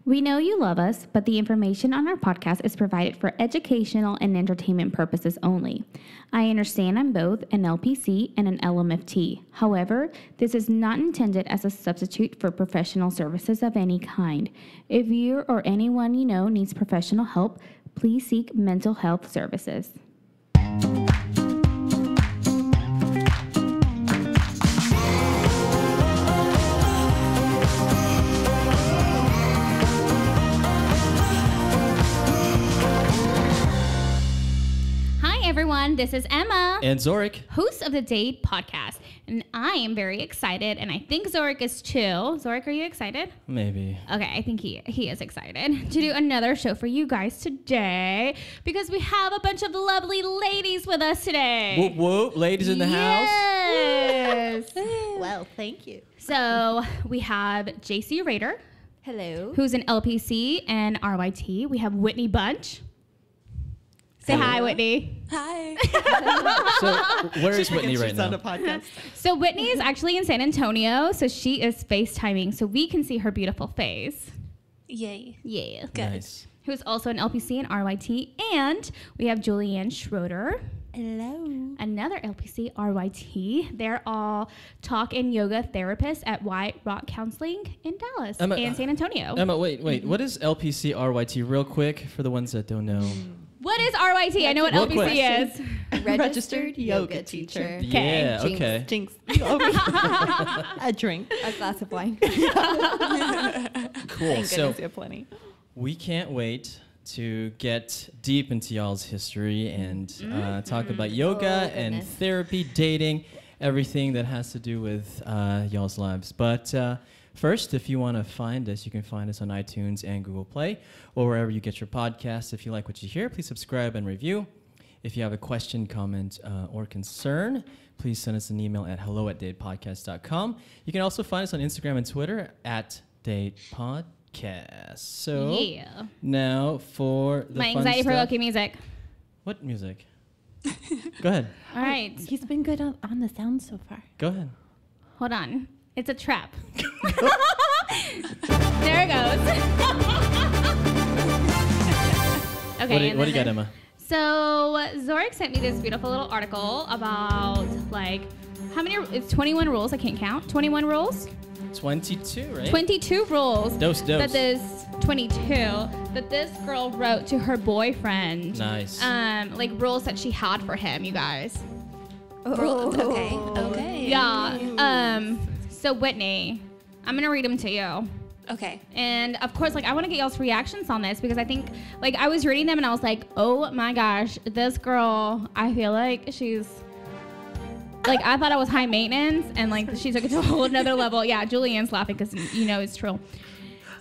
We know you love us, but the information on our podcast is provided for educational and entertainment purposes only. I understand I'm both an LPC and an LMFT. However, this is not intended as a substitute for professional services of any kind. If you or anyone you know needs professional help, please seek mental health services. Everyone, this is Emma and Zorric, hosts of the Date Podcast, and I am very excited, and I think Zorric is too. Zorric, are you excited? Maybe. Okay, I think he is excited to do another show for you guys today because we have a bunch of lovely ladies with us today. Whoop whoop, ladies in the house. Yes. Well, thank you. So we have Jacy Rader. Hello. Who's an LPC and RYT. We have Whitney Bunch. Say hi, Whitney. Hi. So where is Whitney right now? On a podcast. So Whitney is actually in San Antonio, so she is FaceTiming, so we can see her beautiful face. Yay. Yeah. Good. Nice. Who's also an LPC and RYT. And we have Julianne Schroeder. Hello. Another LPC, RYT. They're all talk and yoga therapists at White Rock Counseling in Dallas and San Antonio. Emma, wait. What is LPC RYT real quick for the ones that don't know? What is RYT? I know what LPC is. Registered yoga teacher. Yeah, Jinx. okay. Jinx. A drink. A glass of wine. Cool. So you have plenty. we can't wait to get deep into y'all's history and talk about yoga and therapy, dating, everything that has to do with y'all's lives. But first, if you want to find us, you can find us on iTunes and Google Play or wherever you get your podcasts. If you like what you hear, please subscribe and review. If you have a question, comment, or concern, please send us an email at hello@datepodcast.com. You can also find us on Instagram and Twitter at datepodcast. So now for the my anxiety-provoking music. What music? Go ahead. All right. He's been good on the sound so far. Go ahead. Hold on. It's a trap. There it goes. Okay. What do you got, Emma? So Zorric sent me this beautiful little article about how many? It's 21 rules. I can't count. 21 rules. 22, right? 22 rules. Dose. That this girl wrote to her boyfriend. Nice. Rules that she had for him. You guys. Okay. Yeah. So Whitney, I'm gonna read them to you. Okay. And of course, I want to get y'all's reactions on this because I think, I was reading them and I was like, oh my gosh, this girl, I feel like she's, I thought I was high maintenance and she took it to a whole another level. Yeah, Julian's laughing because it's true.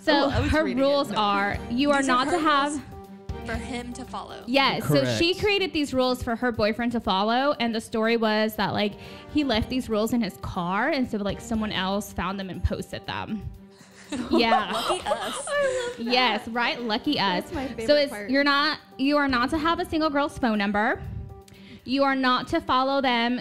So her rules are, you are not to have... For him to follow. Yes. Correct. So she created these rules for her boyfriend to follow. And the story was that he left these rules in his car. And so someone else found them and posted them. Yeah. Lucky us. I love that. Yes. Right. Lucky us. That's my favorite So part. you are not to have a single girl's phone number. You are not to follow them,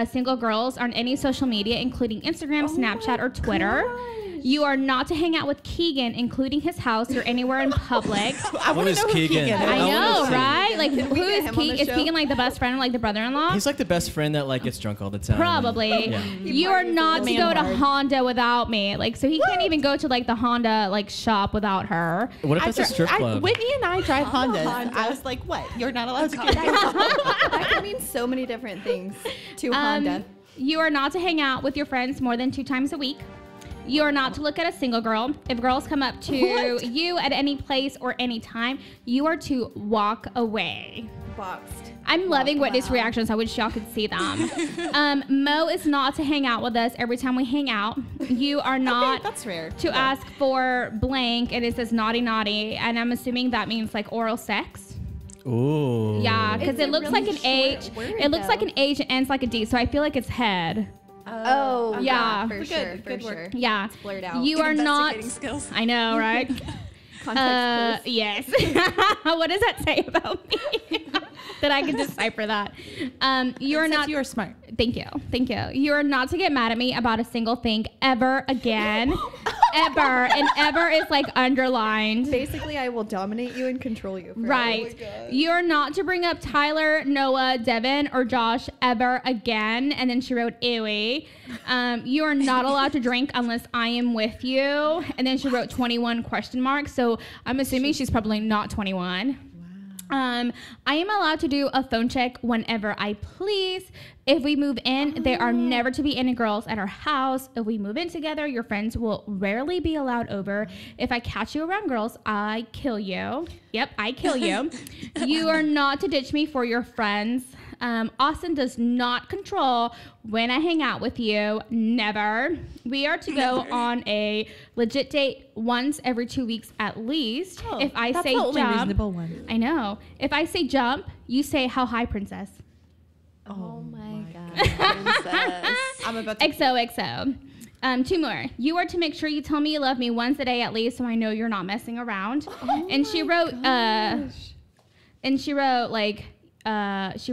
single girls, on any social media, including Instagram, Snapchat, or Twitter. Gosh. You are not to hang out with Keegan, including his house or anywhere in public. I want to know who Keegan is. I know, right? Can we Who get is him on Keegan? the Is show? Keegan the best friend, the brother-in-law? He's the best friend that gets drunk all the time. Probably. Yeah. You are not to go to Honda without me. So he can't even go to the Honda shop without her. What if it's a strip club? Whitney and I drive Hondas. I was like, what? You're not allowed to go. That can mean so many different things to Honda. You are not to hang out with your friends more than 2 times a week. You are not to look at a single girl. If girls come up to you at any place or any time, you are to walk away. Boxed. I'm loving Whitney's reactions. I wish y'all could see them. Mo is not to hang out with us every time we hang out. You are not that's rare. to ask for blank, and it says naughty naughty, and I'm assuming that means oral sex. Ooh. Yeah, because It's it a looks really like an short H. word, It looks like though. an H and ends like a D, so I feel like it's head. Oh, yeah. for sure, for sure. Yeah. It's blurred out. You are not. Investigating skills. I know, right? Context clues. Yes. What does that say about me? That I can decipher that. You are not. You are smart. Thank you. You are not to get mad at me about a single thing ever again. ever, and ever is like underlined. Basically, I will dominate you and control you. Right. You're not to bring up Tyler, Noah, Devin, or Josh ever again. And then she wrote, ewy. You are not allowed to drink unless I am with you. And then she wrote 21 question marks. So I'm assuming she's probably not 21. I am allowed to do a phone check whenever I please. If we move in, there are never to be any girls at our house. If we move in together, your friends will rarely be allowed over. If I catch you around girls, I kill you. Yep, I kill you. You are not to ditch me for your friends. Austin does not control when I hang out with you. Never. We are to go on a legit date once every 2 weeks at least. If I say the only jump, reasonable one. I know. If I say jump, you say how high, princess. Oh my God. Princess. I'm about to. XOXO. 2 more. You are to make sure you tell me you love me once a day at least, so I know you're not messing around. And she wrote, she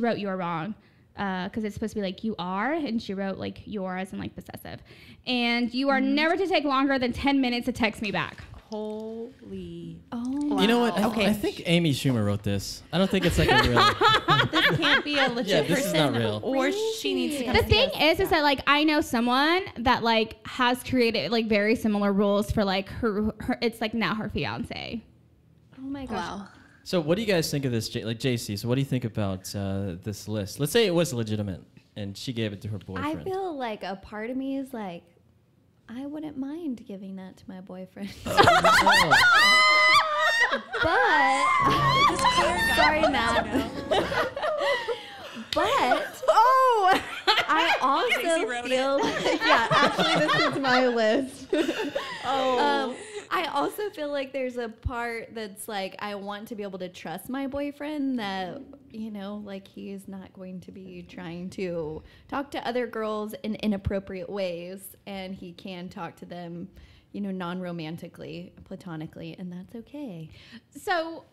wrote you're wrong, because it's supposed to be like you are, and she wrote like you're as in like possessive. And you are never to take longer than 10 minutes to text me back. Holy. Oh. You know what? Okay. I think Amy Schumer wrote this. I don't think it's like a real. This can't be a legit Yeah, this person. is not real. Or she needs to come The see thing us. is that like I know someone that like has created like very similar rules for like her it's like now her fiance. Oh my gosh. Wow. So what do you guys think of this, like Jacy? So what do you think about this list? Let's say it was legitimate and she gave it to her boyfriend. I feel like a part of me is like, I wouldn't mind giving that to my boyfriend. Oh. But sorry, Matt. But I also feel like, yeah, actually this is my list. I also feel like there's a part that's like I want to be able to trust my boyfriend that, you know, like he is not going to be trying to talk to other girls in inappropriate ways, and he can talk to them, you know, non-romantically, platonically, and that's okay. So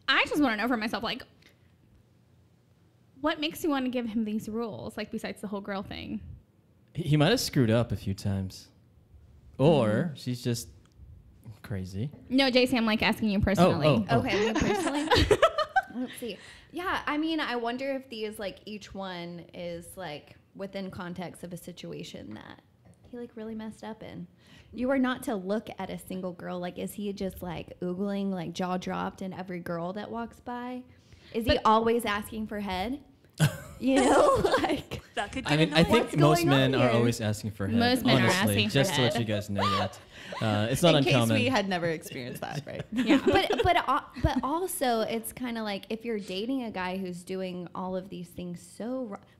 I just want to know for myself, like, what makes you want to give him these rules, like besides the whole girl thing? He might have screwed up a few times. Or she's just crazy. No, Jacy, I'm like asking you personally. Oh. Okay, me personally. Let's see. Yeah, I mean, I wonder if these, like, each one is, like, within context of a situation that he, like, really messed up in. You are not to look at a single girl. Like, is he just, like, oogling, like, jaw dropped in every girl that walks by? Is he always asking for head? You know, like... That could I mean, I think What's most going on men are here? always asking for head. Most men are honestly, asking for just to let head. you guys know that. It's not In uncommon. case we had never experienced that, right? Yeah. But also, it's kind of like if you're dating a guy who's doing all of these things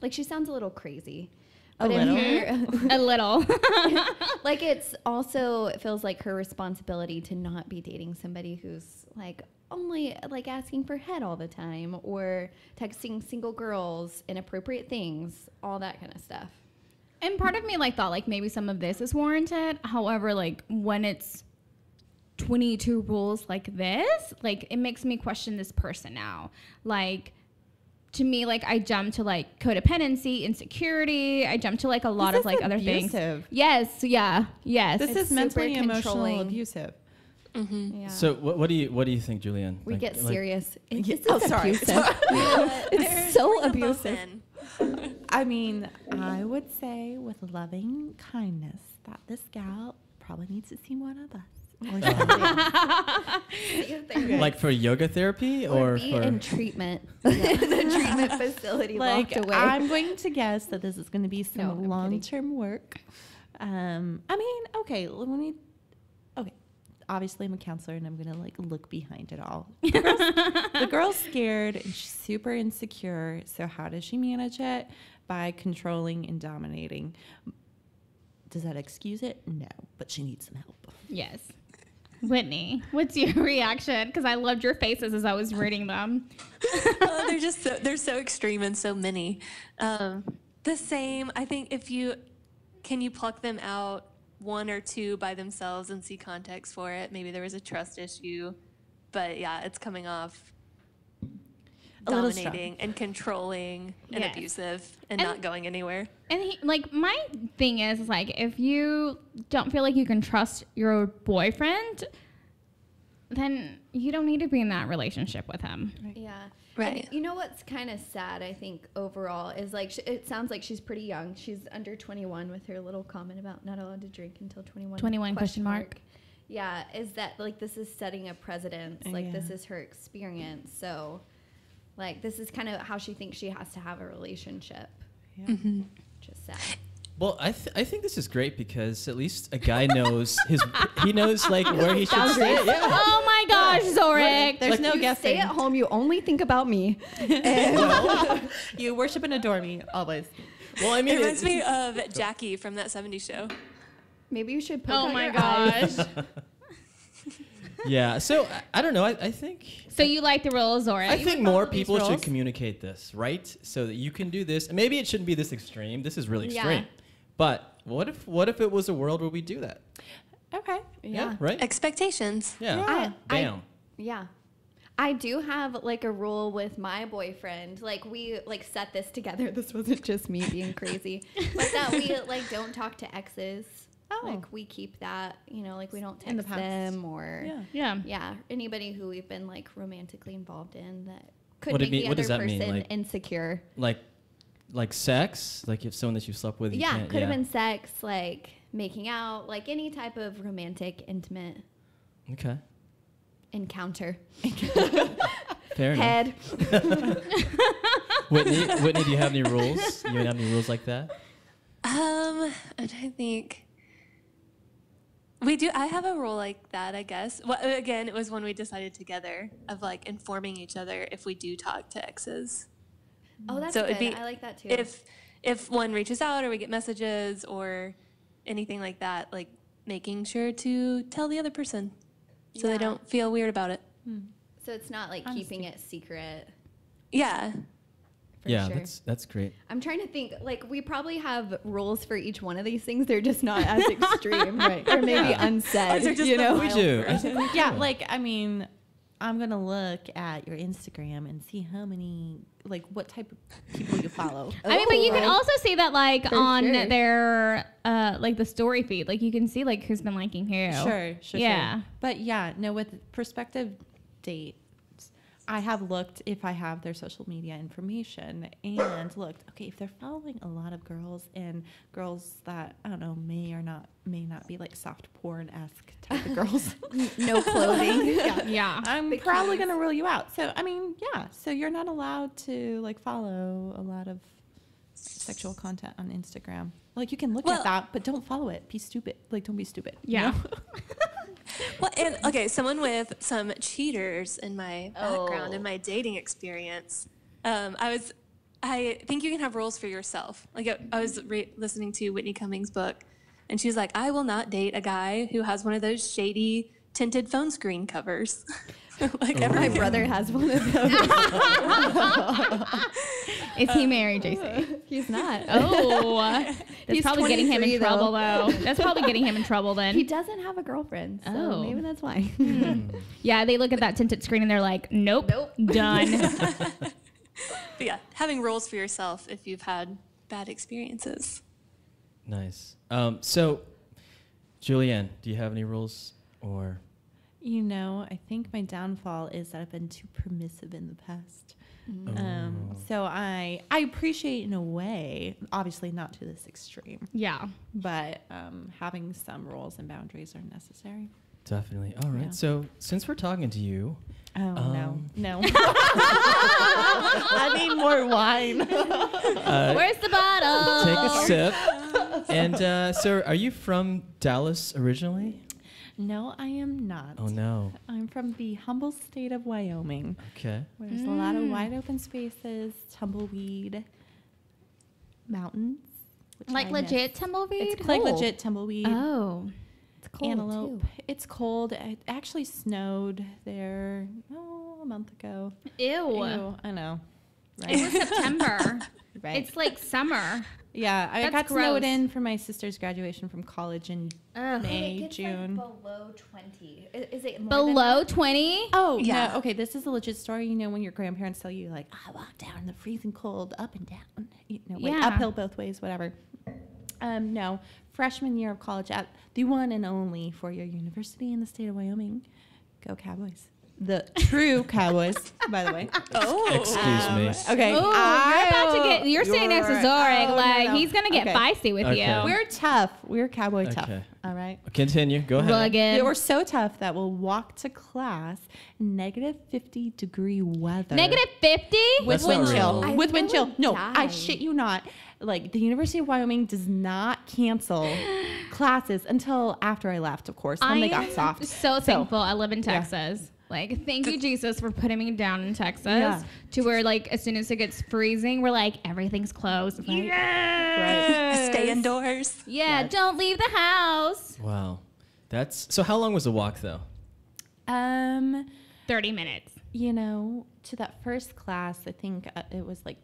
like she sounds a little crazy. But if you're A little. like it's also it feels like her responsibility to not be dating somebody who's like only like asking for head all the time or texting single girls inappropriate things, all that kind of stuff. And part of me like thought like maybe some of this is warranted. However, like when it's 22 rules like this, like it makes me question this person now. Like to me, like I jump to like codependency, insecurity. I jump to like a lot This of is like other things. abusive. Yes. Yeah. Yes. This It's is mentally super emotional controlling. abusive. Yeah. So what do you think, Julian? we Like- get like- serious. This is sorry. abusive. It's so abusive. I mean, I would say with loving kindness that this gal probably needs to see one of us. Or something. Like for yoga therapy or be for in treatment. The treatment facility like, locked away. I'm going to guess that this is going to be some No, I'm kidding. long-term work. I mean, okay, obviously I'm a counselor and I'm going to like look behind it all. The girl's scared and she's super insecure. So how does she manage it? By controlling and dominating. Does that excuse it? No, but she needs some help. Yes. Whitney, what's your reaction? Because I loved your faces as I was reading them. They're so extreme and so many. The same, I think can you pluck them out one or two by themselves and see context for it? Maybe there was a trust issue, but yeah, it's coming off. A little strong. dominating and controlling and Yes. abusive and And- not going anywhere. And like my thing is like if you don't feel like you can trust your boyfriend, then you don't need to be in that relationship with him. Yeah. Right. And you know what's kind of sad, I think, overall, is like it sounds like she's pretty young. She's under 21 with her little comment about not allowed to drink until 21. 21 question mark. Yeah, is that like this is setting a precedent. Like this Yeah. is her experience. So like this is kind of how she thinks she has to have a relationship. Yeah. Mm-hmm. Just sad. Well, I think this is great because at least a guy knows he knows like where he should stay. Yeah. Oh my gosh, Zorric. There's no You guessing. stay at home, you only think about me. You worship and adore me always. Well, I It mean, reminds me of Jackie from that 70s show. Maybe you should poke Oh out my your eyes. gosh. yeah. So I don't know. I think So you like the rule of Zorric? I think more follow these people should rules? communicate this, right? So that you can do this. And maybe it shouldn't be this extreme. This is really Yeah. extreme. But what if it was a world where we do that? Okay. Yeah. Right? Expectations. Yeah. Bam. Yeah. I do have like a rule with my boyfriend. Like we like set this together. This wasn't just me being crazy. But that we like don't talk to exes. Oh. Like we keep that, you know, like we don't In the text past. them or Yeah. Yeah. anybody who we've been like romantically involved in that could What do make you the mean- what other does that person mean? Like- insecure. Like sex? Like if someone that you slept with, you Yeah, can't. could have been sex, like making out, like any type of romantic, intimate Okay. encounter. Fair enough. Head. Whitney, do you have any rules? You have any rules like that? I don't think we do. I have a rule like that, I guess. Well, again, it was one we decided together of like informing each other if we do talk to exes. Oh, that's So good. it'd be- I like that too. If one reaches out or we get messages or anything like that, like making sure to tell the other person so Yeah. they don't feel weird about it. So it's not like keeping it secret. Yeah. For Yeah, sure. that's great. I'm trying to think. Like we probably have rules for each one of these things. They're just not as extreme, right? Or maybe unsaid. Ours are just You the know, We do. I think we Yeah, do. like I mean, I'm gonna look at your Instagram and see how many, like, what type of people you follow. I mean, but you can Oh, also see that like For on sure. their like the story feed. Like you can see like who's been liking who. Sure. Yeah. But yeah, no, with prospective dates, I have looked if I have their social media information and looked, okay, if they're following a lot of girls and girls that, I don't know, may not be like soft porn-esque type of girls. no clothing. Yeah. I'm probably going to rule you out. So, I mean, yeah. So you're not allowed to like follow a lot of sexual content on Instagram. Like you can look Well- at that, but don't follow it. Be stupid. Like don't be stupid. you Yeah. know? Well, and okay, someone with some cheaters in my background in my dating experience. I think you can have rules for yourself. Like I was listening to Whitney Cummings' book, and she's like, "I will not date a guy who has one of those shady tinted phone screen covers." Like My brother has one of those. Is he married, Jacy? He's not. Oh, that's He's probably getting him in 23 though. trouble though. That's probably getting him in trouble then. He doesn't have a girlfriend, so Oh. maybe that's why. Yeah, they look at that tinted screen and they're like, nope, done. But yeah, having rules for yourself if you've had bad experiences. Nice. So, Julianne, do you have any rules or? You know, I think my downfall is that I've been too permissive in the past. So I appreciate in a way, obviously not to this extreme, Yeah. but having some rules and boundaries are necessary. Definitely. All right. Yeah. So, since we're talking to you, Oh, no. I need more wine. Where's the bottle? take a sip. And so, are you from Dallas originally? No, I am not. Oh no. I'm from the humble state of Wyoming, Okay. where there's a lot of wide open spaces, tumbleweed, mountains. which Like I miss. legit tumbleweed? It's like legit tumbleweed. Oh. It's cold Antelope. too. It's cold. It actually snowed there a month ago. Ew. Ew, I know. right? It was September. Right. It's like summer. Yeah, I That's got snowed gross. in for my sister's graduation from college in May, It gets, June. like, below 20. Is it more Below 20? Oh, Yeah. no. Okay, this is a legit story. You know, when your grandparents tell you, like, I walked down in the freezing cold, up and down, you know, like Yeah. uphill both ways, whatever. No, freshman year of college at the one and only four-year university in the state of Wyoming. Go Cowboys. The true Cowboys, by the way. Excuse me. Okay. Ooh, you're about to get. You're sitting next to You're- Zorric. oh, no, Like no. he's gonna get Okay. feisty with Okay. you. We're tough. We're Cowboy tough. Okay. All right. Continue. Go ahead. Rugged. Yeah, we're so tough that we'll walk to class in negative 50-degree weather. Negative 50? With That's wind not chill. real. I With wind would chill. No, die. I shit you not. Like, the University of Wyoming does not cancel classes until after I left, of course, when they got soft. So thankful I live in Texas. Like, thank you, Jesus, for putting me down in Texas Yeah. to where, like, as soon as it gets freezing, we're like, everything's closed. Right. Yes! Stay indoors. Yeah, Yes. don't leave the house. Wow. That's so. How long was the walk though? 30 minutes. You know, to that first class, I think it was like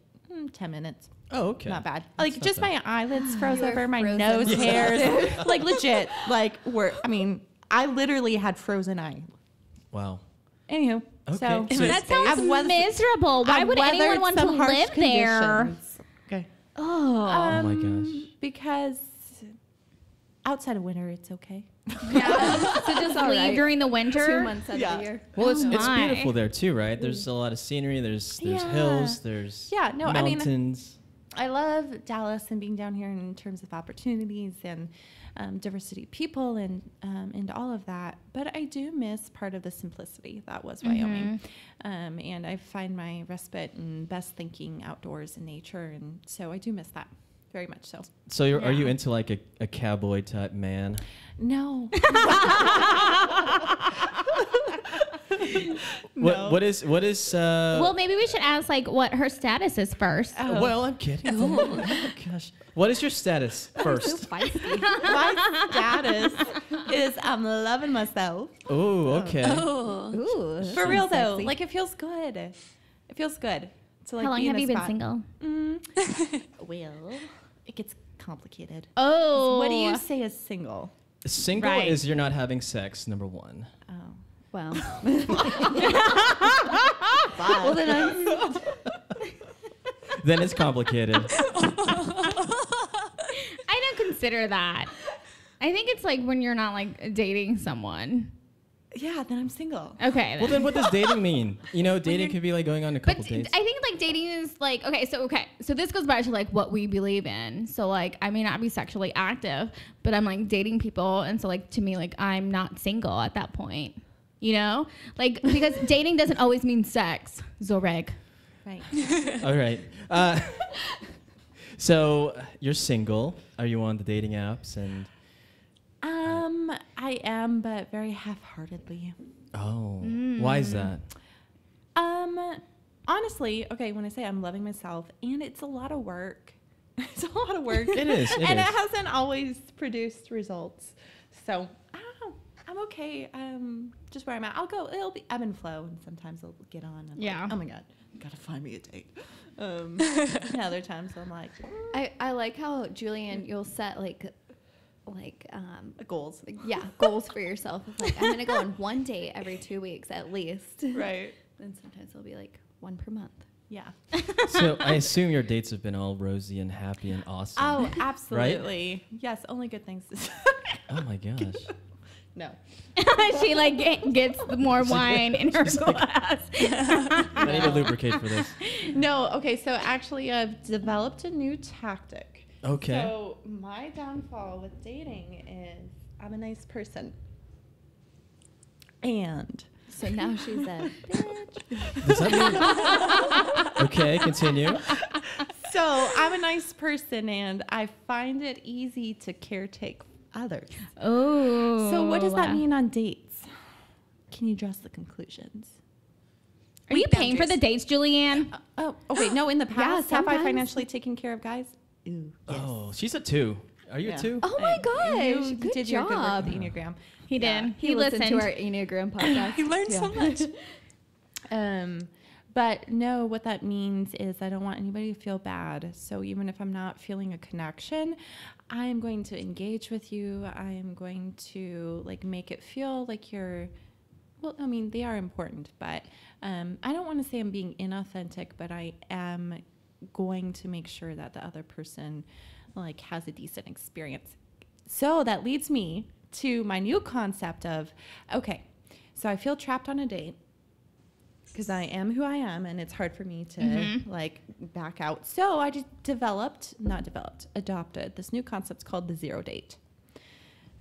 10 minutes. Oh, okay. Not bad. That's Like, not just bad. my eyelids froze You were over, my frozen. nose Yeah. hairs. Like, legit. Like, I literally had frozen eye. Wow. Anywho, Okay. so So That sounds I've weathered- miserable. Why I've would anyone weathered want to some harsh live there? conditions. Okay. Oh. Oh my gosh. Because outside of winter, it's okay. Yeah. So just all leave right. during the winter? 2 months out Yeah. of the year. Well, it's my. beautiful there too, right? There's a lot of scenery. There's Yeah. hills. There's Yeah, no, I mean- mountains. I love Dallas and being down here in terms of opportunities and diversity of people and all of that. But I do miss part of the simplicity that was Wyoming. And I find my respite and best thinking outdoors in nature. And so I do miss that very much so. So are you Yeah. into like a cowboy type man? No. What is Well, maybe we should ask like what her status is first. Well, I'm kidding. Oh gosh. What is your status first? My status is I'm loving myself. Oh, okay. Oh. Ooh. For real though, sexy. like it feels good. It feels good to like How long be in have a you been spot. single? Well, it gets complicated. Oh. What do you say is single? Single Right. is you're not having sex, number one. Oh. Well. Well, then I'm Then it's complicated. I don't consider that. I think it's like when you're not like dating someone. yeah, then I'm single. Okay. Well, then what does dating mean? You know, dating could be like going on a But couple dates. I think like dating is like okay. So this goes back to like what we believe in. So like I may not be sexually active, but I'm like dating people, and so like to me like I'm not single at that point. You know, like because dating doesn't always mean sex. Zorric. Right. All right. So you're single. Are you on the dating apps? And I am, but very half-heartedly. why is that? Honestly, okay, when I say I'm loving myself, and it's a lot of work. It's a lot of work. It is. And it hasn't always produced results. So, I don't know. I'm okay. Just where I'm at. It'll be ebb and flow, and sometimes I'll get on. And Yeah. like, oh my God, gotta find me a date. And other times I'm like, I like how Julian, you'll set like goals. goals for yourself. It's like I'm gonna go on one date every 2 weeks at least. Right. And sometimes it'll be like one per month. Yeah. So I assume your dates have been all rosy and happy and awesome. Oh, absolutely. Yes, only good things to say. Oh my gosh. No. She like gets more wine in her She's like- glass. I need to lubricate for this. No, okay, so actually I've developed a new tactic. Okay. So my downfall with dating is I'm a nice person. And So now she's a bitch. Does that mean? Okay, continue. so I'm a nice person and I find it easy to caretake others. Oh. So what does that mean on dates? Can you draw the conclusions? Are you paying for the dates, Julianne? Oh, wait, no, in the past, have I sometimes. financially taken care of guys? Ooh, yes. Oh, she's a 2. Are you Yeah. a 2? Oh my gosh! You Good did your good work job. with the Enneagram. He did. He listened to our Enneagram podcast. You learned so much. But no, what that means is I don't want anybody to feel bad. So even if I'm not feeling a connection, I am going to engage with you. I am going to like make it feel like you're, well, I mean, they are important, but I don't want to say I'm being inauthentic, but I am going to make sure that the other person like has a decent experience. So that leads me to my new concept of, okay, so I feel trapped on a date because I am who I am and it's hard for me to like back out. So I just adopted this new concept called the zero date.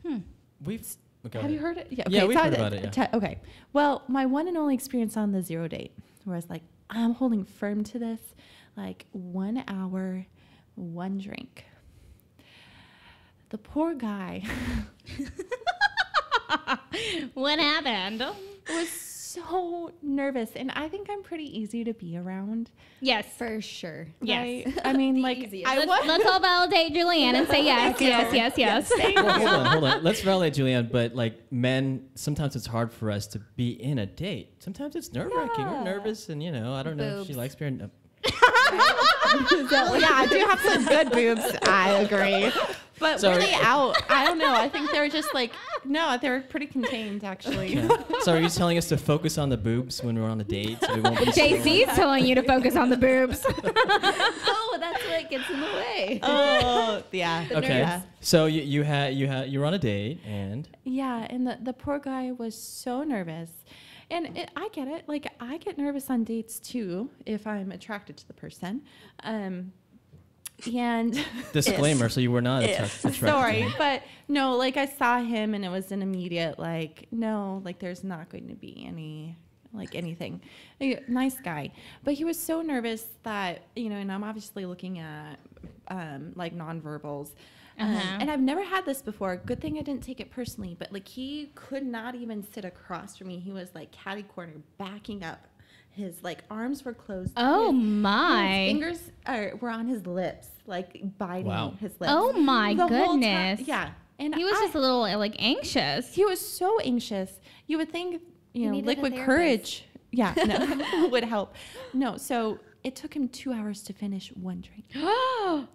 Have you heard it? Yeah, yeah, we've heard about it. Yeah. Okay. Well, my one and only experience on the zero date, where I was like, I'm holding firm to this, like 1 hour, one drink. The poor guy. What happened? Was so nervous, and I think I'm pretty easy to be around. Yes. For sure. Yes. Right? I mean, like, Let's all validate Julianne and say yes, yes. Well, hold on. Let's validate Julianne, but like men, sometimes it's hard for us to be in a date. Sometimes it's nerve-wracking. We're nervous, and I don't know if she likes being. Yeah, I do have some good boobs. I agree. But really out, I don't know. I think they're just like, no, they're pretty contained, actually. Okay. So are you telling us to focus on the boobs when we're on a date? So we won't be JC's telling you to focus on the boobs. Oh, that's what gets in the way. Oh, yeah. Okay. Yeah. So you were on a date, and Yeah, and the poor guy was so nervous. And I get it. Like, I get nervous on dates, too, if I'm attracted to the person. And disclaimer, so you were not attracted. Sorry, but no, like I saw him and it was an immediate like, no, like there's not going to be anything. Nice guy, but he was so nervous that and I'm obviously looking at like nonverbals. And I've never had this before. Good thing I didn't take it personally, but like he could not even sit across from me. He was like catty corner backing up. His like arms were closed. Oh my! His fingers were on his lips, like biting his lips. Oh my goodness! Yeah, and he was just a little like anxious. He was so anxious. You would think liquid courage, would help. No, so it took him 2 hours to finish one drink.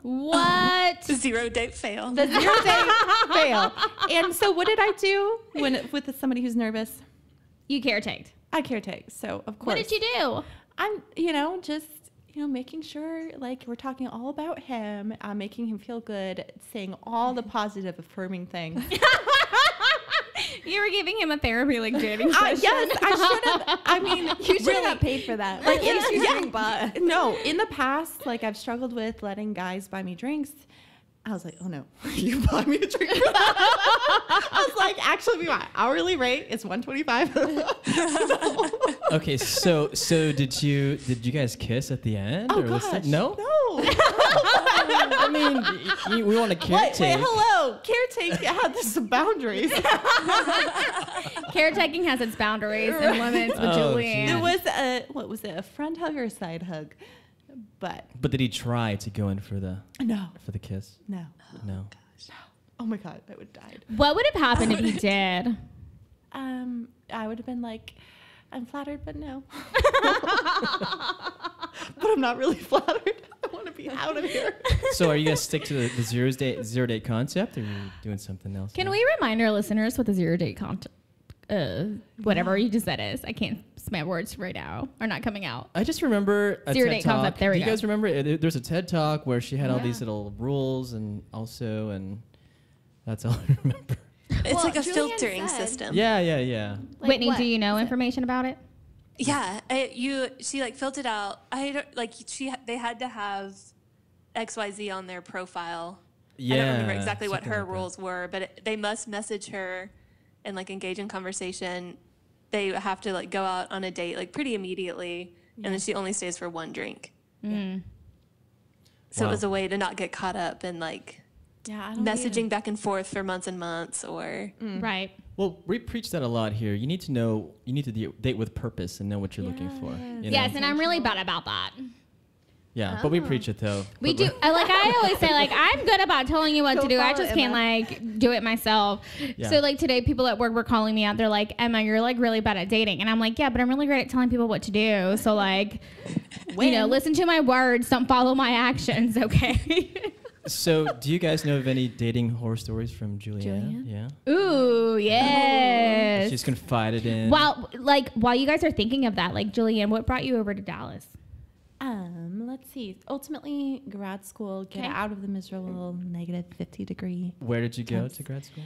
What? The zero date fail. The 0 day fail. And so what did I do with somebody who's nervous? You caretaked. I caretake. So of course. What did you do? I'm, just, making sure like we're talking all about him, making him feel good, saying all the positive, affirming things. You were giving him a therapy like dating session. Yes, I should have. I mean, you should have paid for that. Like, No, in the past, like I've struggled with letting guys buy me drinks. I was like, oh no, you buy me a drink for that? I was like, actually, my hourly rate is $125. Okay, so did you guys kiss at the end? Oh or gosh, no. I mean, we want to caretake. Wait, hello, caretake had some boundaries. Caretaking has its boundaries and limits with Julian. It was a front hug or a side hug? But did he try to go in for the kiss? No. Gosh. Oh my God, I would have died. What would have happened if he did? I would have been like, I'm flattered, but no. But I'm not really flattered. I want to be out of here. So are you guys stick to the zero date concept, or are you doing something else? Can we remind our listeners what the zero date concept? Whatever you just said is. I can't spell words right now. Are not coming out. I just remember a zero TED date talk. concept. There we go. Do you go. guys remember? There's a TED talk where she had all these little rules and that's all I remember. It's like a Julian filtering said- system. Yeah. Like Whitney, what? do you know information about it? Yeah, she like filled it out. They had to have XYZ on their profile. Yeah. I don't remember exactly what something her like that. rules were, but they must message her and like engage in conversation. They have to like go out on a date like pretty immediately, and then she only stays for one drink. Mm. So Wow. it was a way to not get caught up in like messaging back and forth for months and months, or Right. Well, we preach that a lot here. You need to date with purpose and know what you're looking for. you know? Yes, and I'm really bad about that. Yeah, but we preach it though. We do. I always say, like, I'm good about telling you what to do. I just can't, like, do it myself. Yeah. So, like, today people at work were calling me out. They're like, Emma, you're, like, really bad at dating. And I'm like, yeah, but I'm really great at telling people what to do. So, like, you know, listen to my words. Don't follow my actions, okay? So, do you guys know of any dating horror stories from Julianne? Julian? Yeah. Ooh, yes. She's confided in. While you guys are thinking of that, like, Julianne, what brought you over to Dallas? Let's see. Ultimately, grad school, get out of the miserable -50-degree. Where did you go to grad school?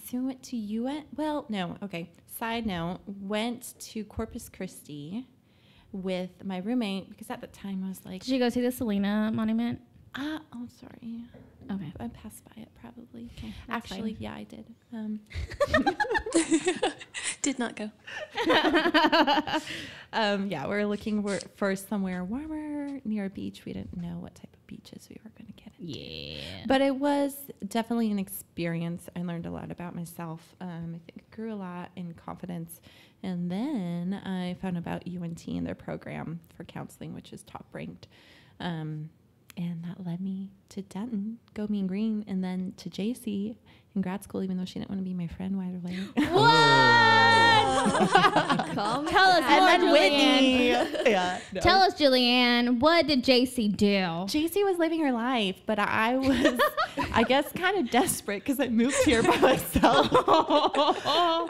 So I went to UN. Well, no. Okay. Side note, went to Corpus Christi with my roommate because at the time I was like, Did you go see the Selena monument? oh, sorry. Okay. I passed by it probably. Okay. Actually, yeah, I did. Did not go. Yeah, we were looking for somewhere warmer near a beach. We didn't know what type of beaches we were going to get into. Yeah. But it was definitely an experience. I learned a lot about myself. I think I grew a lot in confidence. And then I found about UNT and their program for counseling, which is top ranked. And that led me to Denton, Go Mean Green, and then to Jacy in grad school, even though she didn't want to be my friend right away. Tell us more, And then Whitney. Julianne. Yeah. No. Tell us, Julianne, what did Jacy do? Jacy was living her life, but I was, I guess, kind of desperate because I moved here by myself.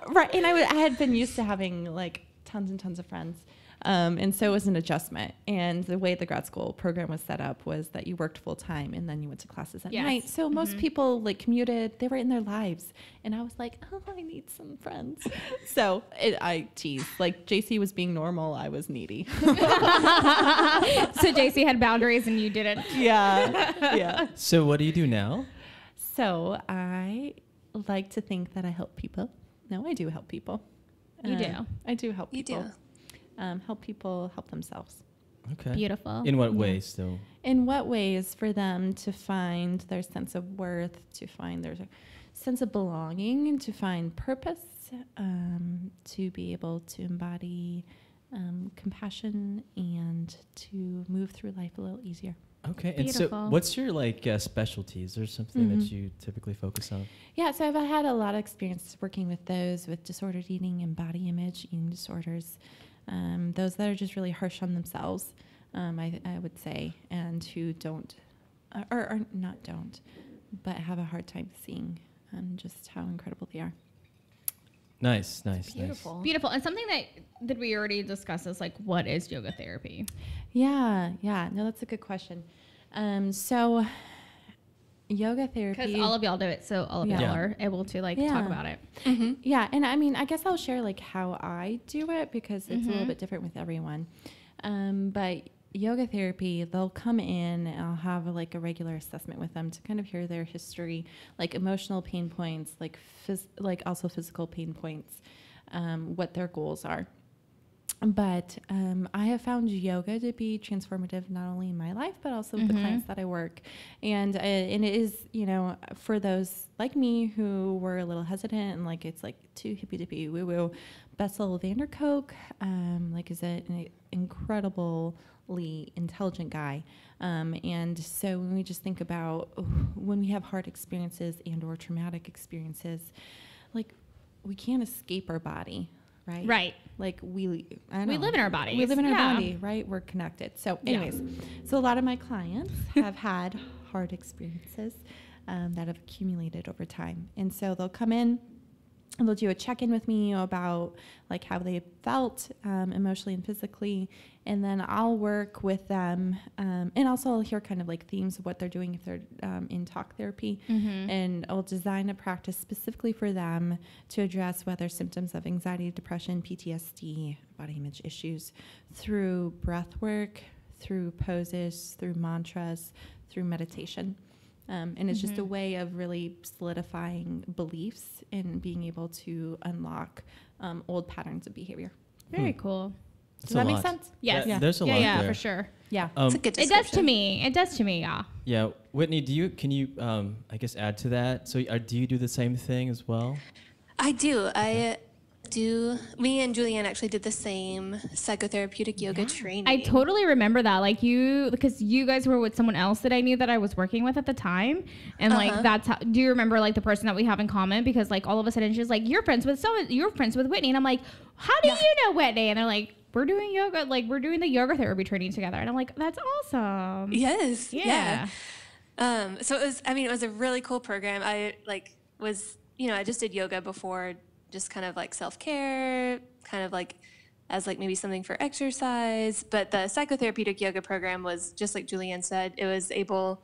Right, and I had been used to having like tons and tons of friends. And so it was an adjustment. And the way the grad school program was set up was that you worked full time and then you went to classes at night. So most people like commuted, they were in their lives. And I was like, oh, I need some friends. So I teased, like Jacy was being normal. I was needy. So Jacy had boundaries and you didn't. Yeah. Yeah. So what do you do now? So I like to think that I help people. No, I do help people. You do. I do help You people. do. Help people help themselves. Okay. Beautiful. In what ways, though? In what ways for them to find their sense of worth, to find their sense of belonging, to find purpose, to be able to embody compassion and to move through life a little easier. Okay. And so Beautiful. what's your like specialty? Is there something that you typically focus on? Yeah, so I've had a lot of experience working with those with disordered eating and body image eating disorders. Those that are just really harsh on themselves, I would say, and who don't, or not don't, but have a hard time seeing just how incredible they are. Nice. Beautiful. Beautiful. And something that we already discussed is like, what is yoga therapy? Yeah. No, that's a good question. So yoga therapy. Because all of y'all do it, so all of y'all are able to like talk about it. Mm-hmm. Yeah, and I mean, I guess I'll share like how I do it because it's a little bit different with everyone. But yoga therapy, they'll come in and I'll have like a regular assessment with them to kind of hear their history, like emotional pain points, like also physical pain points, what their goals are. But I have found yoga to be transformative not only in my life, but also with the clients that I work. And it is, you know, for those like me who were a little hesitant and like it's like too hippy-dippy woo-woo, Bessel van der Kolk, like is an incredibly intelligent guy. And so when we just think about when we have hard experiences and or traumatic experiences, like we can't escape our body. Right. We Like live in our bodies. We live in our body, right? We're connected. So anyways, so a lot of my clients have had hard experiences that have accumulated over time. And so they'll come in and they'll do a check-in with me about like how they felt emotionally and physically. And then I'll work with them. And also I'll hear kind of like themes of what they're doing if they're in talk therapy. And I'll design a practice specifically for them to address whether symptoms of anxiety, depression, PTSD, body image issues through breath work, through poses, through mantras, through meditation. And it's just a way of really solidifying beliefs and being able to unlock old patterns of behavior. Very cool. Does that make sense? Yes. There's a lot Yeah, there. for sure. Yeah. It's a good It description. does to me, yeah. Yeah. Whitney, can you I guess add to that? So do you do the same thing as well? I do. I me and Julianne actually did the same psychotherapeutic yoga training. I totally remember that. Like because you guys were with someone else that I knew that I was working with at the time. And like, that's how, do you remember like the person that we have in common? Because like all of a sudden she's like, you're friends with Whitney. And I'm like, how do you know Whitney? And they're like, we're doing yoga. Like we're doing the yoga therapy training together. And I'm like, that's awesome. Yes. Yeah. So it was a really cool program. I just did yoga before, just kind of like self-care, kind of like as like maybe something for exercise. But the psychotherapeutic yoga program was just like Julianne said, it was able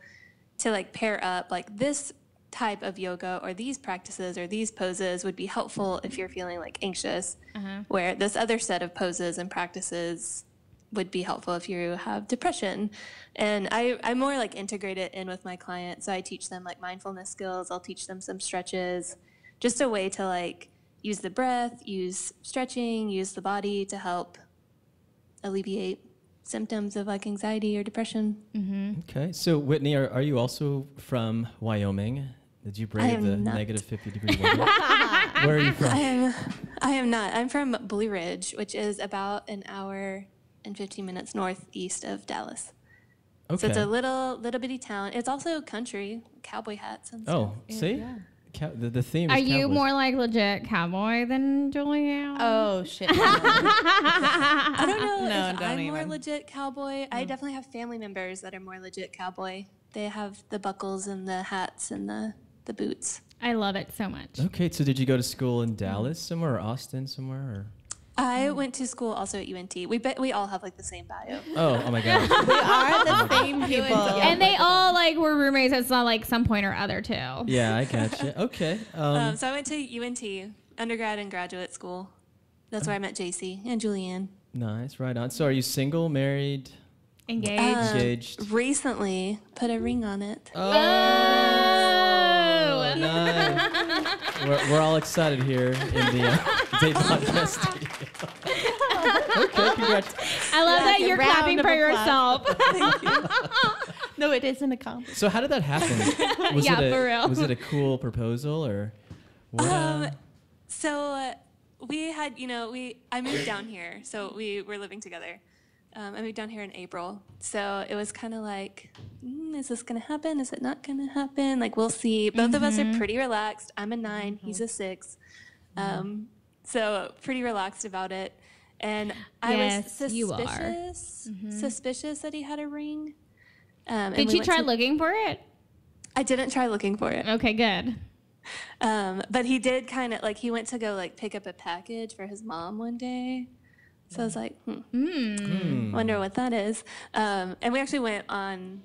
to like pair up like this type of yoga or these practices or these poses would be helpful if you're feeling like anxious, where this other set of poses and practices would be helpful if you have depression. And I more like integrate it in with my clients. So I teach them like mindfulness skills. I'll teach them some stretches, just a way to like use the breath, use stretching, use the body to help alleviate symptoms of like anxiety or depression. Okay. So Whitney, are you also from Wyoming? Did you brave the negative 50-degree weather? Where are you from? I am not. I'm from Blue Ridge, which is about an hour and 15 minutes northeast of Dallas. Okay. So it's a little bitty town. It's also country, cowboy hats and stuff. Oh, see? Yeah. The theme is Are you cowboys. more like legit cowboy than Julian? Oh, shit. I don't know if don't I'm even. more legit cowboy. I definitely have family members that are more legit cowboy. They have the buckles and the hats and the boots. I love it so much. Okay, so did you go to school in Dallas somewhere or Austin somewhere? Or? I went to school also at UNT. We all have like the same bio. Oh my gosh. We are the same people. And they all like were roommates at like some point or other too. Yeah, I gotcha. Okay. So I went to UNT, undergrad and graduate school. That's where I met Jacy and Julianne. Nice, right on. So are you single, married? Engaged. Recently put a ring on it. Oh, nice. We're all excited here in the Date Podcast studio. Okay, congrats. I love that you're clapping for yourself. Thank you. No, it isn't a compliment. So how did that happen? For real. Was it a cool proposal or what? So we had, I moved down here, so we were living together. I moved down here in April, so it was kind of like, is this going to happen? Is it not going to happen? Like, we'll see. Both of us are pretty relaxed. I'm a 9, he's a 6. So pretty relaxed about it. And I was suspicious that he had a ring. Did you try looking for it? I didn't try looking for it. Okay, good. But he did kind of, like, he went to go, like, pick up a package for his mom one day. So I was like, wonder what that is. And we actually went on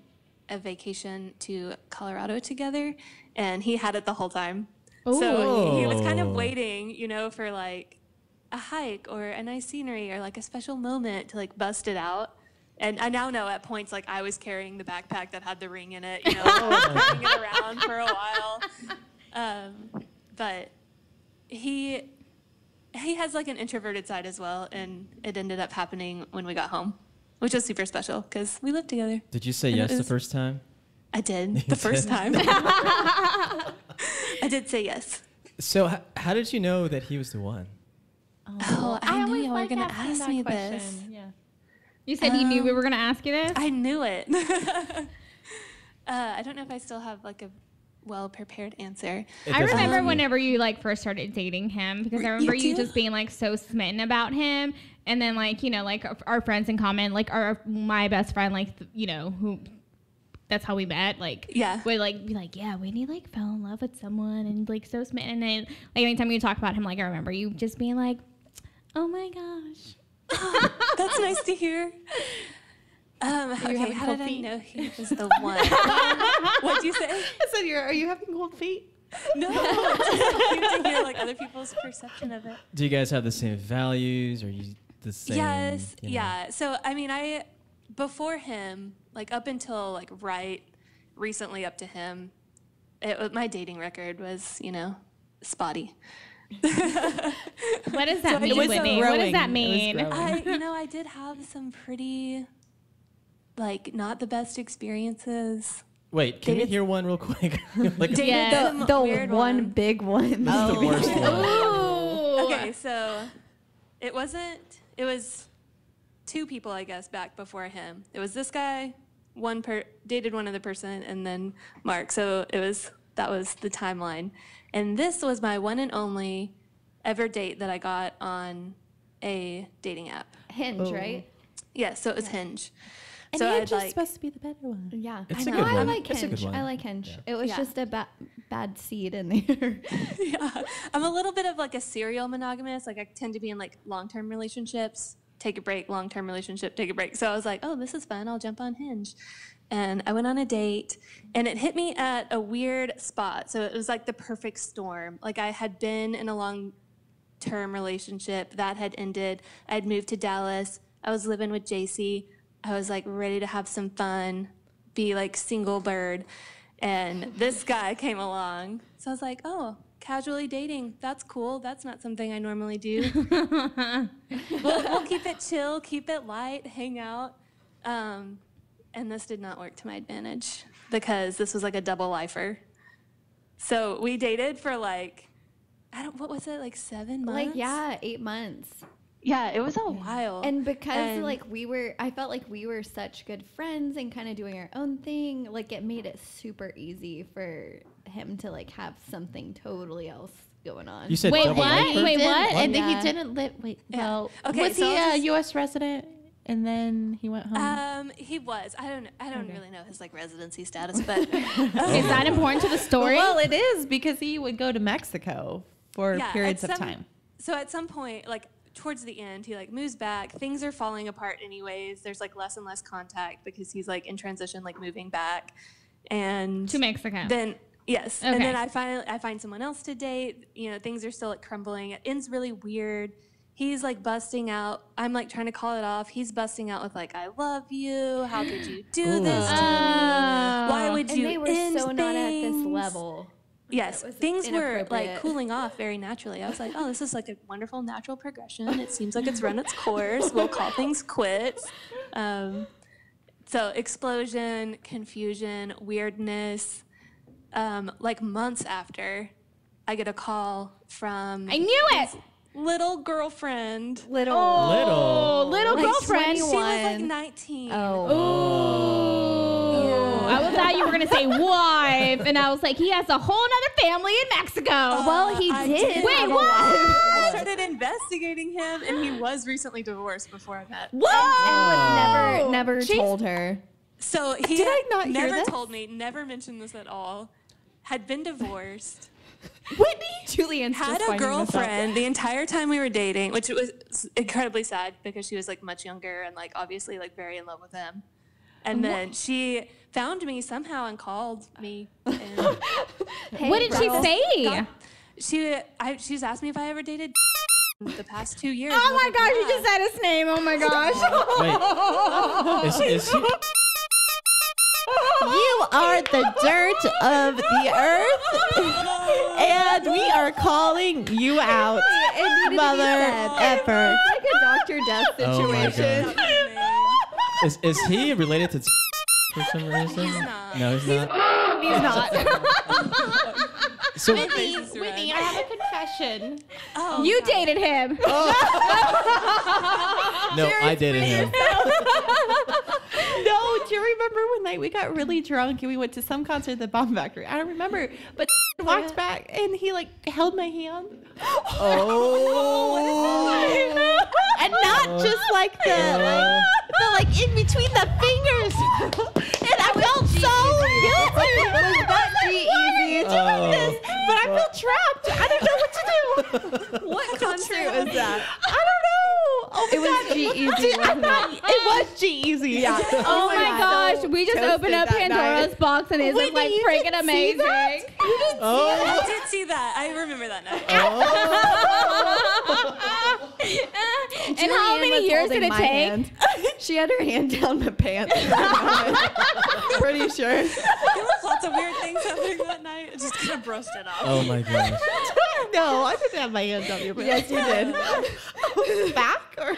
a vacation to Colorado together, and he had it the whole time. Ooh. So he was kind of waiting, for like a hike or a nice scenery or like a special moment to like bust it out. And I now know at points like I was carrying the backpack that had the ring in it, carrying it around for a while. But he has like an introverted side as well, and it ended up happening when we got home, which was super special because we lived together. Did you say yes the first time? I did the first time. I did say yes. So how did you know that he was the one? Oh, I knew you were going to ask me this. Yeah. You said you knew we were going to ask you this? I knew it. I don't know if I still have like a well-prepared answer. I remember whenever you like first started dating him, because I remember you just being like so smitten about him, and then like like our friends in common, like my best friend, like who. That's how we met. Like, would like be like, yeah, Whitney like fell in love with someone and like so smitten. And then like anytime you talk about him, like I remember you just being like, oh my gosh, that's nice to hear. Okay, how did I know he was the one? What'd you say? I said, are you having cold feet? No, I just to hear like other people's perception of it. Do you guys have the same values? Or you the same? Yes, yeah. So I mean, before him, like up until like right recently up to him, my dating record was, spotty. What does that mean, Whitney? What does that mean? I did have some pretty, like, not the best experiences. Wait, can we hear one real quick? The one big one. This is the worst one. Ooh. Okay, so it was 2 people, I guess, back before him. It was this guy, dated one other person, and then Mark. So that was the timeline. And this was my one and only ever date that I got on a dating app. Hinge, right? Yeah, so it was Hinge. And so Hinge is supposed to be the better one. Yeah. It's I a know. good one. I like It's a good Hinge. one. I like Hinge. Yeah. It was Yeah. just a bad seed in there. Yeah, I'm a little bit of like a serial monogamous. Like I tend to be in like long-term relationships, take a break, long-term relationship, take a break. So I was like, oh, this is fun. I'll jump on Hinge. And I went on a date, and it hit me at a weird spot. So it was like the perfect storm. Like I had been in a long-term relationship that had ended. I had moved to Dallas. I was living with Jacy. I was like ready to have some fun, be like single bird. And this guy came along. So I was like, oh, casually dating. That's cool. That's not something I normally do. we'll keep it chill, keep it light, hang out. And this did not work to my advantage because this was like a double lifer. So we dated for like, what was it, like 7 months? Like, 8 months. Yeah, it was a while. And because I felt like we were such good friends and kind of doing our own thing, like it made it super easy for him to like have something totally else going on. You said Wait, double what? lifer? Wait, what? And then Yeah. he didn't live. Wait, Yeah. well, Okay, was so he I'll a just- U.S. resident? And then he went home. He was. I don't really know his like residency status, but Is that important to the story? Well, it is because he would go to Mexico for yeah, periods of time. So at some point, like towards the end, he like moves back. Things are falling apart anyways. There's like less and less contact because he's like in transition, like moving back. And to Mexico. then yes, Okay. and then I find someone else to date. You know, things are still like crumbling. It ends really weird. He's like busting out. I'm like trying to call it off. He's busting out with like, "I love you. How could you do this to me? Why would and you they were end so not at this things?" level. Yes, That was things were like inappropriate. cooling off very naturally. I was like, "Oh, this is like a wonderful natural progression. It seems like it's run its course. We'll call things quits." So explosion, confusion, weirdness. Like months after, I get a call from I knew it. little girlfriend. Little. Oh, little Like girlfriend. She was like 21. 19. Oh. I thought you were going to say wife, and I was like, he has a whole nother family in Mexico. Well, he I did. did. Wait, have a what? wife. I started investigating him, and he was recently divorced before I met. And never told her. So he Did I not hear never this? told me, never mentioned this at all. Had been divorced. Whitney. Julian's Had a girlfriend the entire time we were dating, which was incredibly sad because she was like much younger and like obviously like very in love with him. And then she found me somehow and called me. And Hey, What did she bro. say? she's asked me if I ever dated the past 2 years. Oh my gosh, you just said his name. Oh my gosh. Wait, is he? You are the dirt of the earth, and we are calling you out, It needed to be mother said. effer. It's like a Dr. Death Oh my situation. God. Is he related to for some reason? He's not. No, he's not. He's not. So Whitney, I have a confession. Oh, You God. dated him. no, I dated him. No, do you remember one night we got really drunk and we went to some concert at the Bomb Factory? I don't remember, but walked back and he like held my hand. Oh. And not just like the like in between the fingers. And I felt so guilty. Was that G-Eazy? This, but I feel trapped. I don't know what to do. What concert was that? I don't know. Oh my It was God. G-Eazy, I wasn't thought it? it was G-Eazy. Yeah. Oh my gosh, we just toasted opened up that Pandora's night. box and it's Whitney, like you freaking didn't see amazing. that? Oh. I did see that. I remember that night. And how many years did it take? She had her hand down my pants. Pretty sure. There was lots of weird things happening that night. I just kind of brushed it off. Oh my gosh. No, I didn't have my hand on your Yes, you did. back or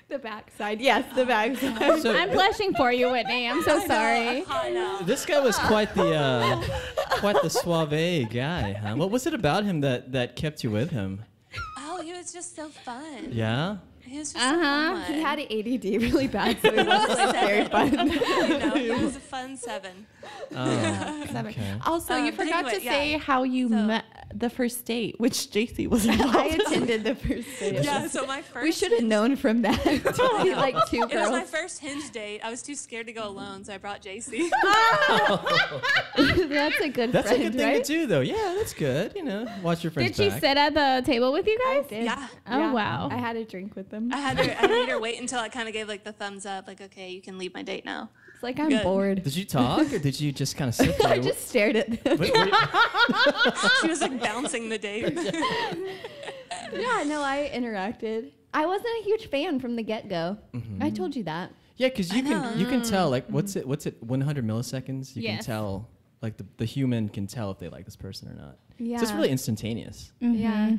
The backside. Yes, the backside. So I'm blushing for you, Whitney. I'm so sorry. I know. this guy was quite the suave guy, huh? What was it about him that kept you with him? Oh was just so fun. Yeah? He was just a fun one. He had ADD really bad, so it was like very fun. It was a fun 7. Oh, Seven. okay. Also, you but forgot anyway, to say how you met the first date, which Jacy was involved. I attended the first date. Yeah, so my first. We should have known from that. To be like 2 It was my girls. first Hinge date. I was too scared to go alone, so I brought Jacy. That's a good That's friend, a good thing right? to do, though. Yeah, that's good. You know, watch your friends Did she back. sit at the table with you guys? Did. Yeah. Oh, wow. I had a drink with them. I made her wait until I kind of gave like the thumbs up, like, okay, you can leave my date now. It's like I'm Good. bored. Did you talk, or did you just kind of sit there? I just stared at them. She was like bouncing the date. Yeah, no, I interacted. I wasn't a huge fan from the get-go. I told you that. Yeah, because you can tell, like, what's it 100 milliseconds? You can Yes. tell, like, the human can tell if they like this person or not. Yeah. So it's really instantaneous. Yeah.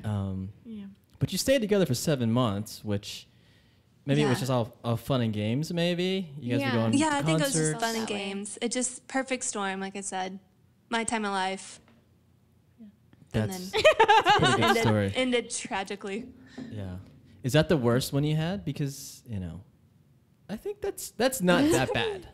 But you stayed together for 7 months, which maybe it was Yeah. just all fun and games, maybe? You guys Yeah. were going Yeah, to I think it was concerts? just fun and That way. games. It just perfect storm, like I said. My time of life That's then- a pretty good story. ended tragically. Yeah. Is that the worst one you had? Because, you know, I think that's not that bad.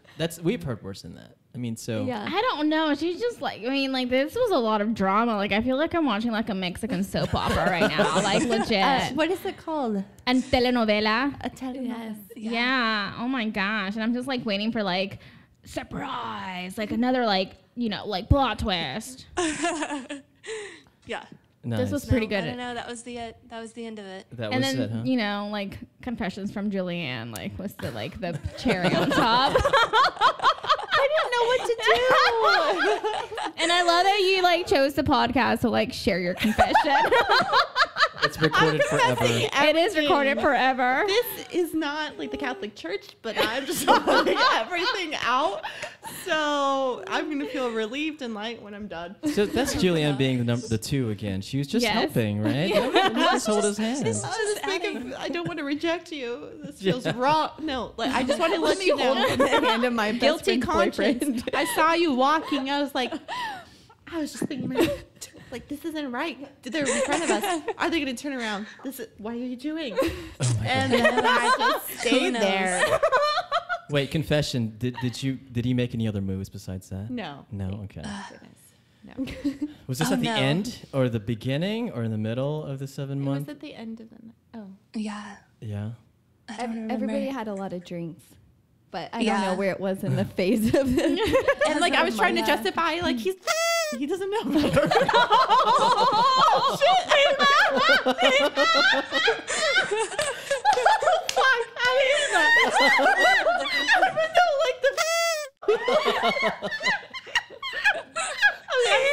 We've heard worse than that. I mean, so Yeah. I don't know. She's just like, I mean, like, this was a lot of drama. Like, I feel like I'm watching like a Mexican soap opera right now. Like, legit. What is it called? And telenovela. A telenovela. Yeah. Oh my gosh. And I'm just like waiting for like surprise, like another like, you know, like plot twist. Yeah. nice. This was pretty I good. don't know. That was the end of it. That And was then, it, huh? you know, like confessions from Julianne, like was the like the cherry on top. I didn't know what to do. And I love that you like chose the podcast to like share your confession. It's recorded forever. It is recorded forever. This is not like the Catholic Church, but I'm just putting everything out. So I'm going to feel relieved and light when I'm done. So that's Julianne being the 2 again. She was just Yes. helping, right? Just hold his hand. I don't want to reject you. This feels wrong. No, like I just want to let you Hold know. the hand of my best Guilty friend's conscience. boyfriend. I saw you walking. I was just thinking, like, this isn't right. They're in front of us. Are they going to turn around? What are you doing? Oh my And God. then I just stayed knows? there. Wait, confession. Did he make any other moves besides that? No. No. Okay. No. Was this Oh, at the no. end or the beginning or in the middle of the 7 It was month? at the end of the night. Oh. Yeah. Yeah. I don't remember. Everybody had a lot of drinks, but I don't Yeah. know where it was in the phase of the. And like I was trying to Yeah. justify, like he doesn't know.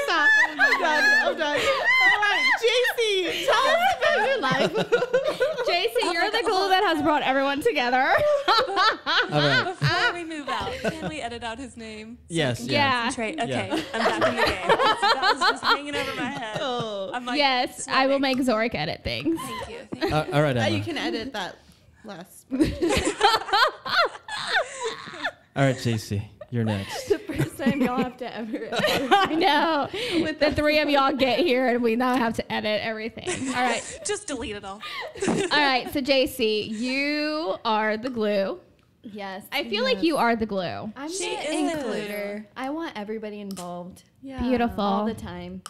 Stop. I'm done. All right, Jacy, tell us about your life. Jacy, you're the glue that has brought everyone together. All right. Before we move out, can we edit out his name? Yes. Yeah. Concentrate. Okay, Yeah. I'm back in the game. That was just hanging over my head. Oh. I'm like, Yes, I will sweating. make Zorric edit things. Thank you. Thank you. All right, Emma. You can edit that last. All right, JC, you're next. The first time y'all have to ever. I know. With the 3 of y'all get here and we now have to edit everything. All right. Just delete it all. All right. So, JC, you are the glue. Yes. I feel like you are the glue. I'm She the is the includer. I want everybody involved Yeah. Beautiful. all the time.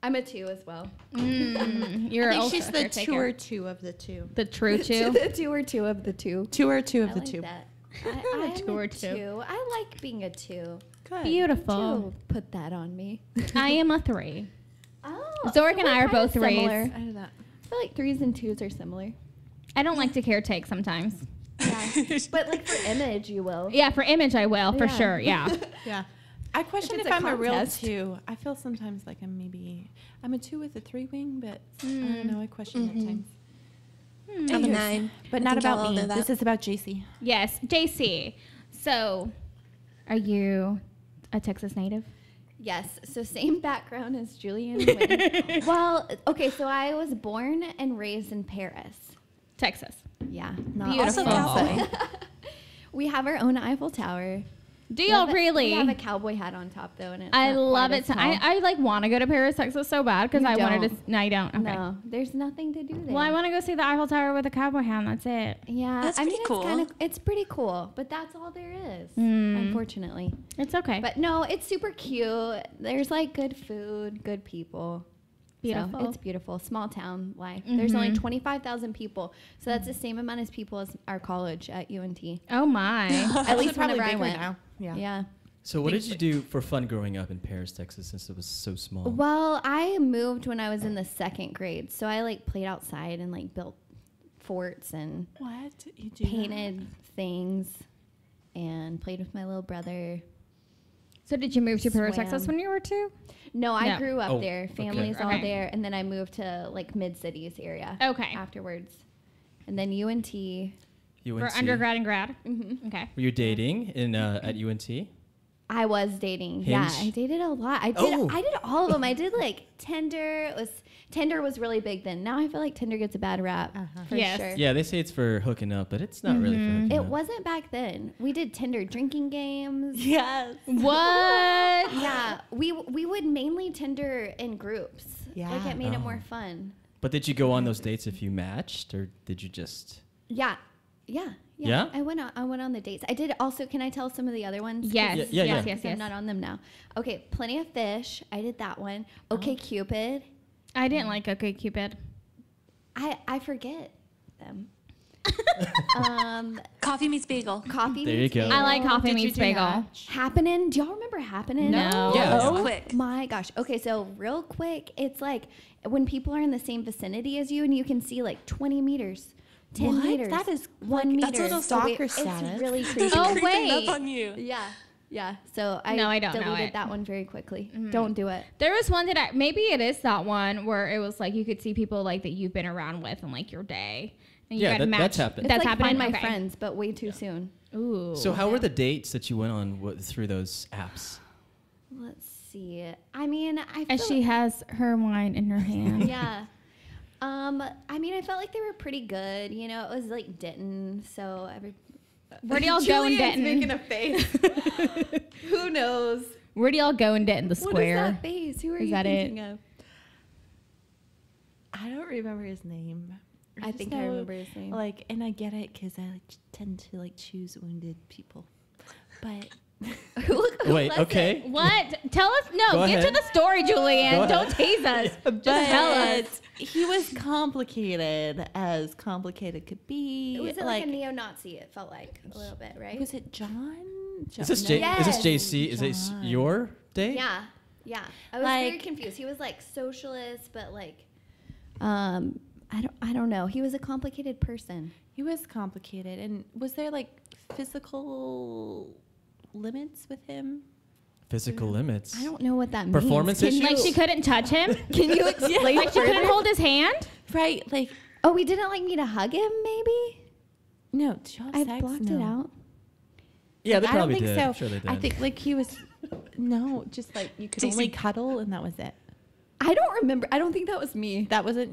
I'm a 2 as well. You're I think also she's a the caretaker. 2 or 2 of the 2. The true two. The 2 or 2 of the 2. 2 or 2 of I the like 2. that. I am 2 or a 2. 2. I like being a 2. Good. Beautiful. 2. Put that on me. I am a 3. Oh, Zorric and I are both threes. similar. I know that. I feel like 3s and 2s are similar. I don't like to caretake sometimes. Yeah. But like for image, you will. Yeah, for image I will, for Yeah. sure. Yeah. Yeah. I question it's if a I'm a real contest. 2. I feel sometimes like I'm a 2 with a 3 wing, but I don't know. I question at times. I'm a 9. But I not think y'all about all me. know that. This is about JC. Yes. JC. So, are you a Texas native? Yes. So same background as Julian. and Whitney. Well, okay. So I was born and raised in Paris. Texas. Yeah. Not Beautiful. Also California. We have our own Eiffel Tower. Do y'all really? We have a cowboy hat on top though, and it's I not love quite it. as small. I like want to go to Paris, Texas so bad because You I wanted to. don't. No, I don't. Okay. No, there's nothing to do there. Well, I want to go see the Eiffel Tower with a cowboy hat. And that's it. Yeah, That's I mean, pretty cool. it's pretty cool, but that's all there is, Mm. unfortunately. It's okay. But no, it's super cute. There's like good food, good people. Beautiful. So it's beautiful. Small town life. There's only Mhm. 25,000 people. So that's the same amount as people as our college at UNT. Oh my. At least Probably whenever I bigger went. now. Yeah. Yeah. So what did you do for fun growing up in Paris, Texas, since it was so small? Well, I moved when I was in the 2nd grade. So I like played outside and like built forts and What? You do painted things and played with my little brother. So did you move to Paris, Swam. Texas when you were 2? No, I No. grew up Oh, there. okay. Family's all Okay. there. And then I moved to like mid-cities area Okay. afterwards. And then UNT. UNC. For undergrad and grad? Mm-hmm. Okay. Were you dating in at UNT? I was dating. Yeah, Hinge? I dated a lot. I did all of them. I did like Tinder. Tinder was really big then. Now I feel like Tinder gets a bad rap for Yes. sure. Yeah, they say it's for hooking up, but it's not really for hooking It up. wasn't back then. We did Tinder drinking games. Yes. What? Yeah, we would mainly Tinder in groups. Yeah. Like it made it Oh. more fun. But did you go on those dates if you matched, or did you just? Yeah. Yeah? I went on the dates. I did also. Can I tell some of the other ones? 'Cause Yes. Yeah, yeah. Yes. I'm not on them now. Okay, Plenty of Fish. I did that one. Okay, Cupid. I didn't like OK Cupid. I forget them. Coffee meets bagel. Coffee. There you Meets go. Bagel. I like Coffee Did you Meets do Bagel. Match? Happening. Do y'all remember Happening? No. Yeah. Oh Quick. my gosh. Okay, so real quick, it's like when people are in the same vicinity as you and you can see like 20 meters, 10 What? meters. That is 1 meter. that's a little stalker It's status. really creepy. Oh, Creeping wait. up on you. Yeah. So I No, I don't know deleted it. that one very quickly. Don't do it. There was one that maybe it is that one where it was like you could see people like that you've been around with in like your day. And you Yeah, got that's happened. It's That's like happening. Find My Okay. Friends, but way too soon. Ooh. So how were the dates that you went on through those apps? Let's see. I mean, I As feel she has her wine in her hand. yeah. I mean, I felt like they were pretty good. You know, it was like Denton, so Where do y'all go in Julian's Denton? making a face. Who knows? Where do y'all go in Denton? The What is square. that face? Who are Is you that it? thinking of? I don't remember his name. I just think I know, remember his name. Like, and I get it because I like tend to like choose wounded people, but Who Wait, was okay. What? Tell us. No, Go get to ahead. the story, Julian. Go Don't tease us. Just tell us. he was complicated as complicated could be. it? Was it like a neo-Nazi? It felt like a little bit, right? Was it John? Is this No. Yes. Is this JC? Is this John. your date? Yeah. I was very Like- confused. He was like socialist, but like, I don't know. He was a complicated person. He was complicated, and was there like physical limits with him? Physical limits. I don't know what that means. Performance Can issues? you- Like she couldn't touch him. Can you explain Like she couldn't hold his hand. Right, like Oh, we didn't like me to hug him, maybe? no. Did y'all have I sex? blocked No. it out. Yeah, they I don't probably think did. so. I'm sure they did. I think like he was no, just like you could only Jacy. cuddle, and that was it. I don't remember. I don't think that was me. That wasn't.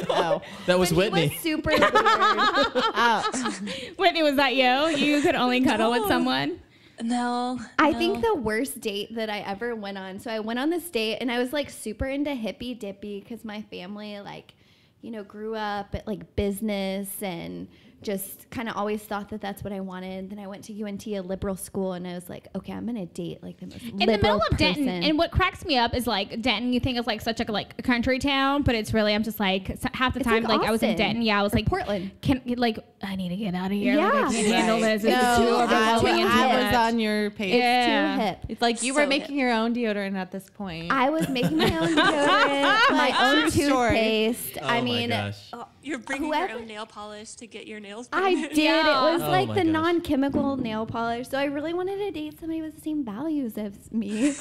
Oh, that was But Whitney. He was super weird. oh. Whitney, was that you? You could only cuddle with someone. No. I no. think the worst date that I ever went on. So I went on this date and I was like super into hippy dippy because my family like, you know, grew up at like business and just kind of always thought that that's what I wanted. Then I went to UNT, a liberal school, and I was like, okay, I'm gonna date like the most In the liberal middle of Denton, person. and what cracks me up is like Denton. You think it's like such a a country town, but it's really I'm just like half the It's time like I was in Austin Denton. Yeah, I was or like Portland. I need to get out of here. Like, Yeah. I can't handle this. It's No, too overwhelming and too I was much. on your page. Yeah. Too hip. It's like you So were making your own deodorant at this point. I was making my own deodorant, my own True story. toothpaste. Oh I my mean, gosh. You're bringing whoever- your own nail polish to get your nails I painted. did. It was Oh like my the gosh. non-chemical nail polish. So I really wanted to date somebody with the same values as me.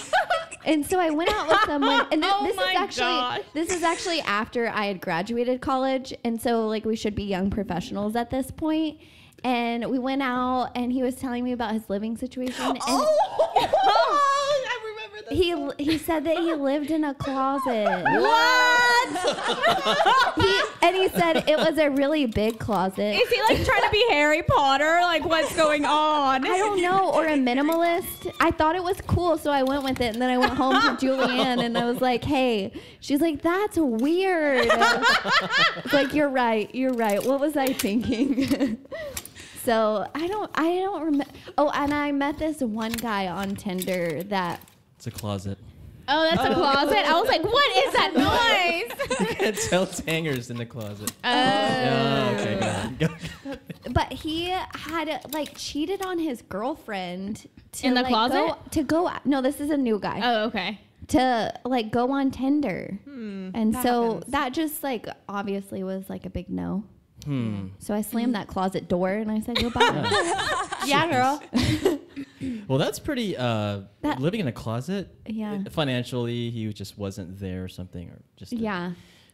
And so I went out with someone. And Oh this my gosh. is actually after I had graduated college. And so like we should be young professionals at this point. And we went out and he was telling me about his living situation. And I remember this. he said that he lived in a closet. What? And he said it was a really big closet. Is he like trying to be Harry Potter? Like, what's going on? I don't know, or a minimalist. I thought it was cool, so I went with it. And then I went home to Julianne, and I was like, "Hey," she's like, "That's weird." It's like, "You're right. You're right. What was I thinking?" So I don't remember. Oh, and I met this one guy on Tinder that. It's a closet. Oh, that's a closet? I was like, what is that noise? You can't tell hangers in the closet. Okay, go ahead. But he had like cheated on his girlfriend to in the like, closet. No, this is a new guy. Oh, okay. To like go on Tinder, and that so happens. that just like obviously was like a big no. So I Mm-hmm. slammed that closet door and I said goodbye. Yeah, girl. Well, that's pretty. Living in a closet. Yeah. Financially, he just wasn't there or something, or just. Yeah,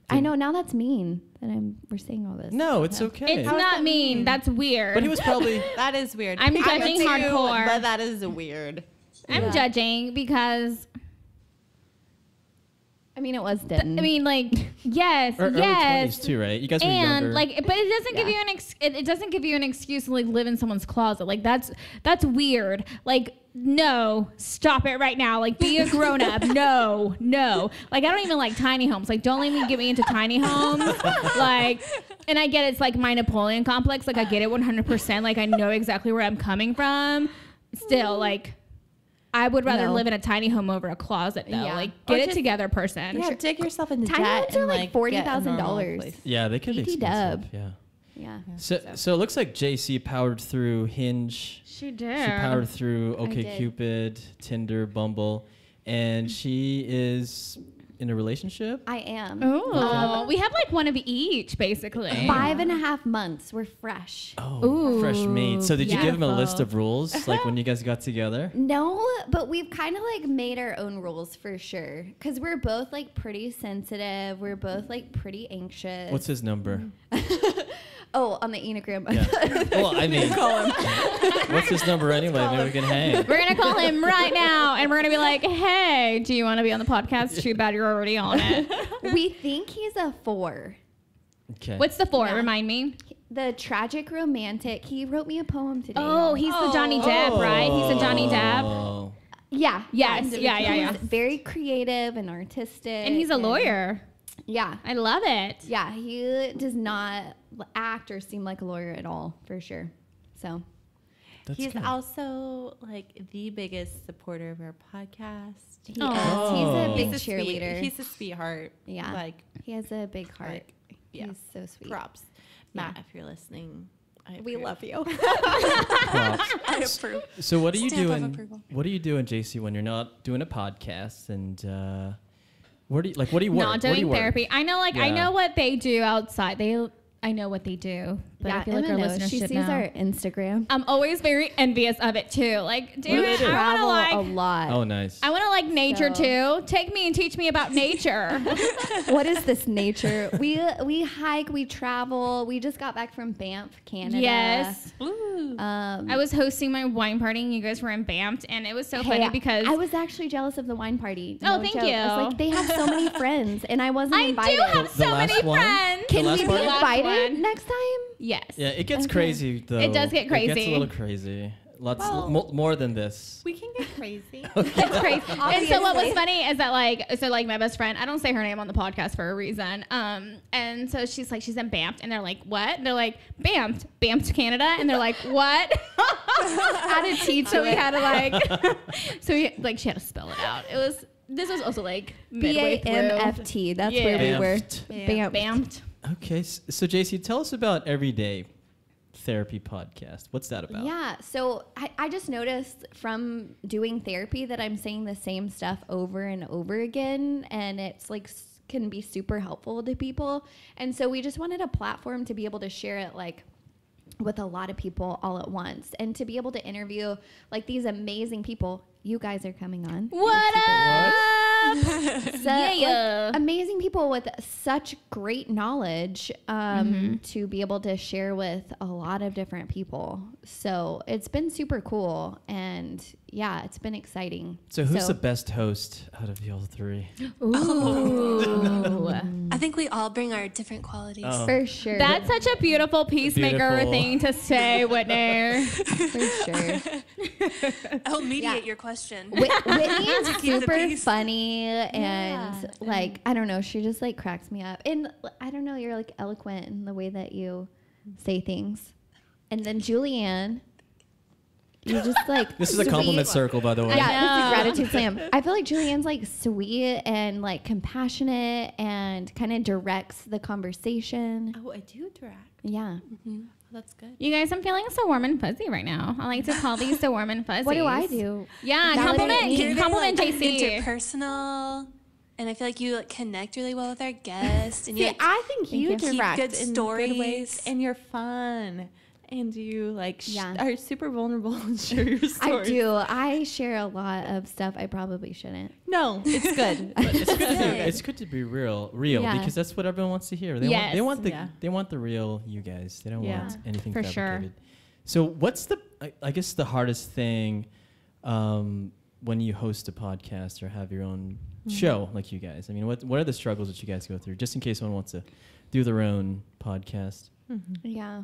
I know. Now that's mean that we're saying all this. No, it's okay. It's not mean. That's weird. But he was probably. That is weird. I'm I judging would too, hardcore. but that is weird. I'm judging because I mean it was Denton. I mean, like, yes, Early yes, 20s too, right? You guys were and younger. like, but it doesn't give you an it doesn't give you an excuse to like live in someone's closet. Like that's weird. Like, no, stop it right now. Like, be a grown up. No. Like, I don't even like tiny homes. Like, don't let me get me into tiny homes. Like, and I get it's like my Napoleon complex. Like, I get it 100%. Like, I know exactly where I'm coming from. Still, like, I would rather live in a tiny home over a closet, though. Yeah. Like, Or get it just- together, person. Yeah, dig yourself into Tiny debt homes are and like $40,000. Yeah, they could be ET expensive. dub. Yeah. Yeah. So it looks like JC powered through Hinge. She did. She powered through did. OkCupid, Tinder, Bumble, and she is in a relationship. I am. Oh, we have like one of each, basically. 5.5 months. We're fresh. Oh, fresh meat. So did you give him a list beautiful. of rules, like when you guys got together? No, but we've kind of like made our own rules for sure. Because we're both like pretty sensitive. We're both like pretty anxious. What's his number? Oh, on the Enneagram. Yeah. Well, I mean, what's his number anyway? Maybe we can hang. We're going to call him right now, and we're going to be like, hey, do you want to be on the podcast? Too bad you're already on it. We think he's a 4. Okay. What's the 4? Yeah. Remind me. The tragic romantic. He wrote me a poem today. Oh, he's the Johnny Depp, right? He's the Johnny Depp. Oh. yeah. Yes. Yeah. He's very creative and artistic. And he's a lawyer. Yeah. I love it. Yeah. He does not act or seem like a lawyer at all, for sure. So. That's He's good. also like the biggest supporter of our podcast. He is. Oh. He's a big He's a cheerleader. He's a sweetheart. Yeah. Like, He has a big heart. Like, yeah. He's so sweet. props. Matt, Yeah. if you're listening, We love you. Props. I approve. So what are you Stamp of doing? approval. What are you doing, JC, when you're not doing a podcast? And what do you like? What do you work? Not What do you doing work? therapy. I know, like, I Yeah. know what they do outside. I know what they do. But I feel like our Emma knows. listeners She should sees know. our Instagram. I'm always very envious of it, too. Like, do dude, they do? I want to, Travel like... a lot. Oh, nice. I want to like nature So- too. Take me and teach me about nature. What is this nature? We hike, we travel. We just got back from Banff, Canada. Yes. I I was hosting my wine party and you guys were in Banff, and it was so funny because I was actually jealous of the wine party. Oh, thank joke. I was you. like, they have so many friends, and I wasn't I invited. do have The so last many one? friends. The Can last we be party? invited One. next time? Yes. Yeah, it gets Okay. crazy though. It does get It gets crazy. a little crazy. Lots Well- more than this. We can get crazy. It's crazy. And so what was Obviously. funny is that like my best friend, I don't say her name on the podcast for a reason. And so she's in Banff, and they're like, what? And they're like, Banff, Canada, and they're like, what? Had to teach So we it. had to she had to spell it out. This was also like midway through. BAMFT. That's Yeah. where we were. Bamfed. Banff. Okay, so JC, tell us about Everyday Therapy Podcast. What's that about? Yeah, so I just noticed from doing therapy that I'm saying the same stuff over and over again, and it's like can be super helpful to people. And so we just wanted a platform to be able to share it like with a lot of people all at once, and to be able to interview like these amazing people. You guys are coming on. What up? So, Yeah. like, amazing people with such great knowledge to be able to share with a lot of different people. So it's been super cool, and yeah, it's been exciting. So who's the best host out of y'all three? Ooh. I think we all bring our different qualities. Oh. For sure. That's such a beautiful peacemaker Beautiful. thing to say, Whitney. for sure. I'll mediate your question. Whitney is Keep the super peace. funny and like, I don't know, she just like cracks me up. And I don't know, you're like eloquent in the way that you say things. And then Julianne, you just like This is a compliment circle, by the way. Yeah, it's a gratitude slam. I feel like Julianne's like sweet and like compassionate and kind of directs the conversation. Oh, I do direct. Yeah. Oh, that's good. You guys, I'm feeling so warm and fuzzy right now. I like to call these so warm and fuzzy. What do I do? Yeah, Validate me. compliment Very, JC. interpersonal, and I feel like you like, connect really well with our guests. And See, you like, I think you you. Keep direct good in stories. good ways, and you're fun, and you like Yeah. are super vulnerable and share your stories. I do. I share a lot of stuff I probably shouldn't. No, it's good. But it's good to be real, Yeah. because that's what everyone wants to hear. They Yes. want the Yeah. they want the real you guys. They don't Yeah. want anything For sure. fabricated. So what's the I guess the hardest thing when you host a podcast or have your own show like you guys? I mean, what are the struggles that you guys go through? Just in case someone wants to do their own podcast. Yeah.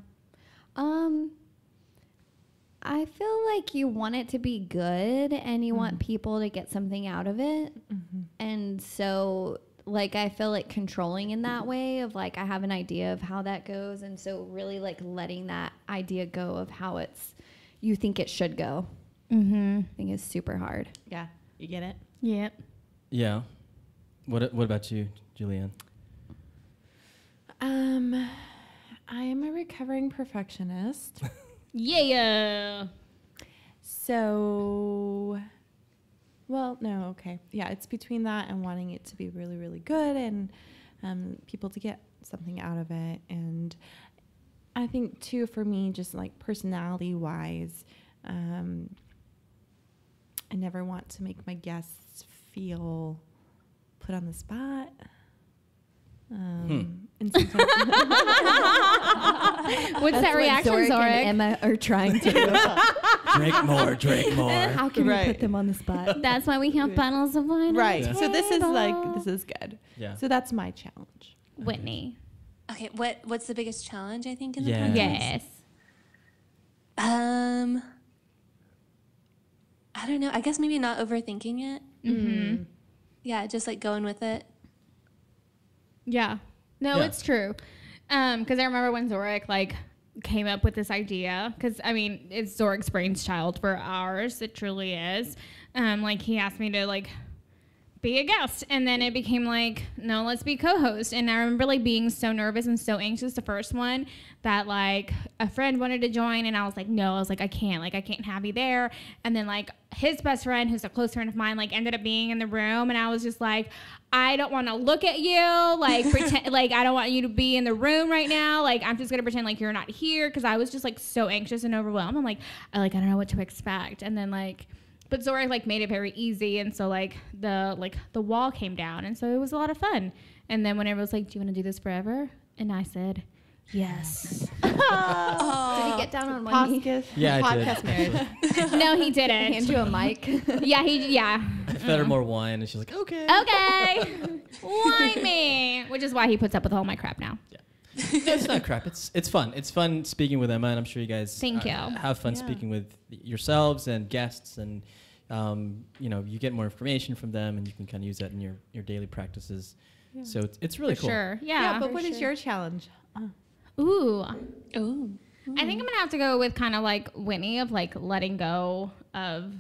I feel like you want it to be good and you want people to get something out of it. And so like I feel like controlling in that way of like I have an idea of how that goes, and so really like letting that idea go of how you think it should go. I think is super hard. Yeah, you get it. Yep. Yeah. What about you, Julianne? I am a recovering perfectionist. Yeah. So, well, no, okay. Yeah, it's between that and wanting it to be really, really good and people to get something out of it. And I think, too, for me, just like personality-wise, I never want to make my guests feel put on the spot. And sometimes What's that reaction, Zorric Zorric? and Emma are trying to do. Drink more, drink more. How can we Right. put them on the spot? That's why we have bottles of wine. right. On the So this is table. this is good. Yeah. So that's my challenge. Whitney. okay, what's the biggest challenge I think in Yeah. the podcast? Yes. I don't know. I guess maybe not overthinking it. Yeah, just like going with it. Yeah. No, Yeah. it's true. Because I remember when Zorric like came up with this idea. Because I mean, it's Zorric's brainchild for ours. It truly is. Like he asked me to like be a guest, and then it became like, no, let's be co-host. And I remember like being so nervous and so anxious the first one that like a friend wanted to join, and I was like, no, I was like, I can't have you there. And then like his best friend, who's a close friend of mine, like ended up being in the room, and I was just like, I don't want to look at you, like pretend, like I don't want you to be in the room right now, like I'm just gonna pretend like you're not here, because I was just like so anxious and overwhelmed. I'm like, I don't know what to expect. And then like, but Zorric like made it very easy, and so like the wall came down, and so it was a lot of fun. And then when everyone was like, do you want to do this forever? And I said, yes. Did he get down on one knee? Yeah, I did. Podcast marriage. No, he didn't. Hand you a mic? Yeah. I fed her more wine, and she's like, okay. Okay. Why me? Which is why he puts up with all my crap now. No, it's not crap. It's fun. It's fun speaking with Emma, and I'm sure you guys Thank you. have fun speaking with yourselves and guests, and you get more information from them, and you can kind of use that in your daily practices. Yeah. So it's really cool. Sure. Yeah, Yeah. but what is your challenge? Ooh. Ooh. I think I'm gonna have to go with kind of like Whitney of like letting go of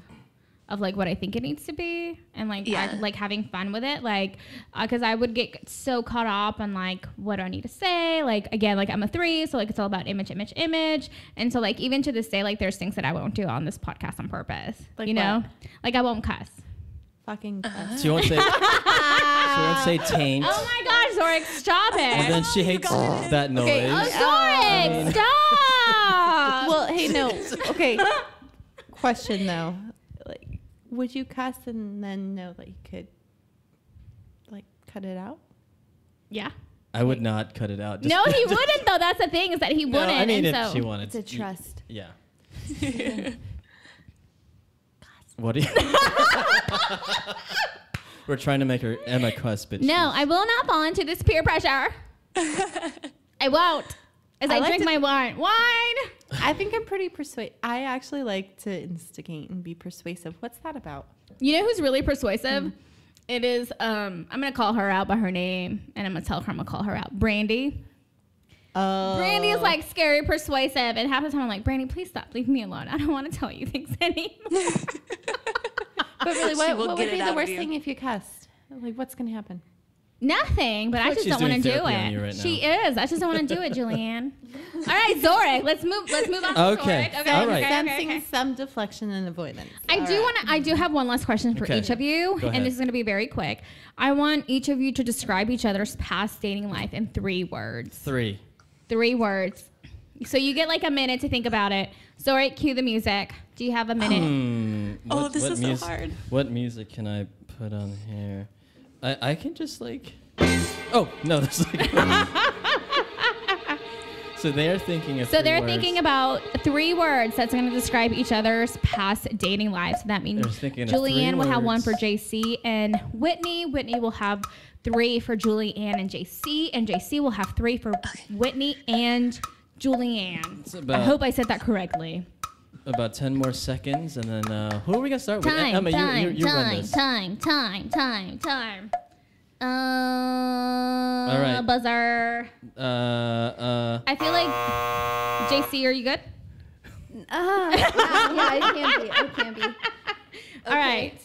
like what I think it needs to be, and like like having fun with it, like because I would get so caught up on like what do I need to say, like again, like I'm a 3, so like it's all about image, and so like even to this day, like there's things that I won't do on this podcast on purpose, Like you know, like I won't cuss. Fucking She won't say. She won't say taint. Oh my gosh, Zorric, stop And it! then she hates that noise. Okay, Zorric, stop! well, hey, no. Okay. Question though, like, would you cuss and then know that you could, like, cut it out? Yeah. I would not cut it out. Just- No, he wouldn't though. That's the thing, is that he No, wouldn't. I mean, and if so she wanted. It's a trust. Yeah. What do you? We're trying to make her Emma cuss, but No, I will not fall into this peer pressure. I won't. As I drink my wine. I think I'm pretty persuasive. I actually like to instigate and be persuasive. What's that about? You know who's really persuasive? It is, I'm going to call her out by her name, and I'm going to tell her I'm going to call her out. Brandy. Oh. Brandy is like scary persuasive, and half the time I'm like, Brandy, please stop. Leave me alone. I don't want to tell you things anymore. But really, what would be the worst thing if you cussed? Like, what's going to happen? Nothing, but I just don't want to do it. Right She is. I just don't want to do it, Julianne. All right, Zorric. Let's move on to Okay. Zorric. All right. Sensing some deflection and avoidance. I do have one last question for each of you, Go ahead. and this is going to be very quick. I want each of you to describe each other's past dating life in 3 words. 3. 3 words. So you get like a minute to think about it. Zorric, cue the music. Do you have a minute? This is so hard. What music can I put on here? I can just like. Oh no, that's like. So they're thinking of. So they're words. thinking about 3 words that's going to describe each other's past dating lives. So that means Julianne will have 1 for Jacy and Whitney. Whitney will have 3 for Julianne and Jacy, and Jacy will have 3 for Whitney and Julianne. I hope I said that correctly. About 10 more seconds, and then who are we gonna start with? Emma, you run this. Time. All right. Buzzer. I feel like Jacy, are you good? Yeah, I can be. Okay. All right.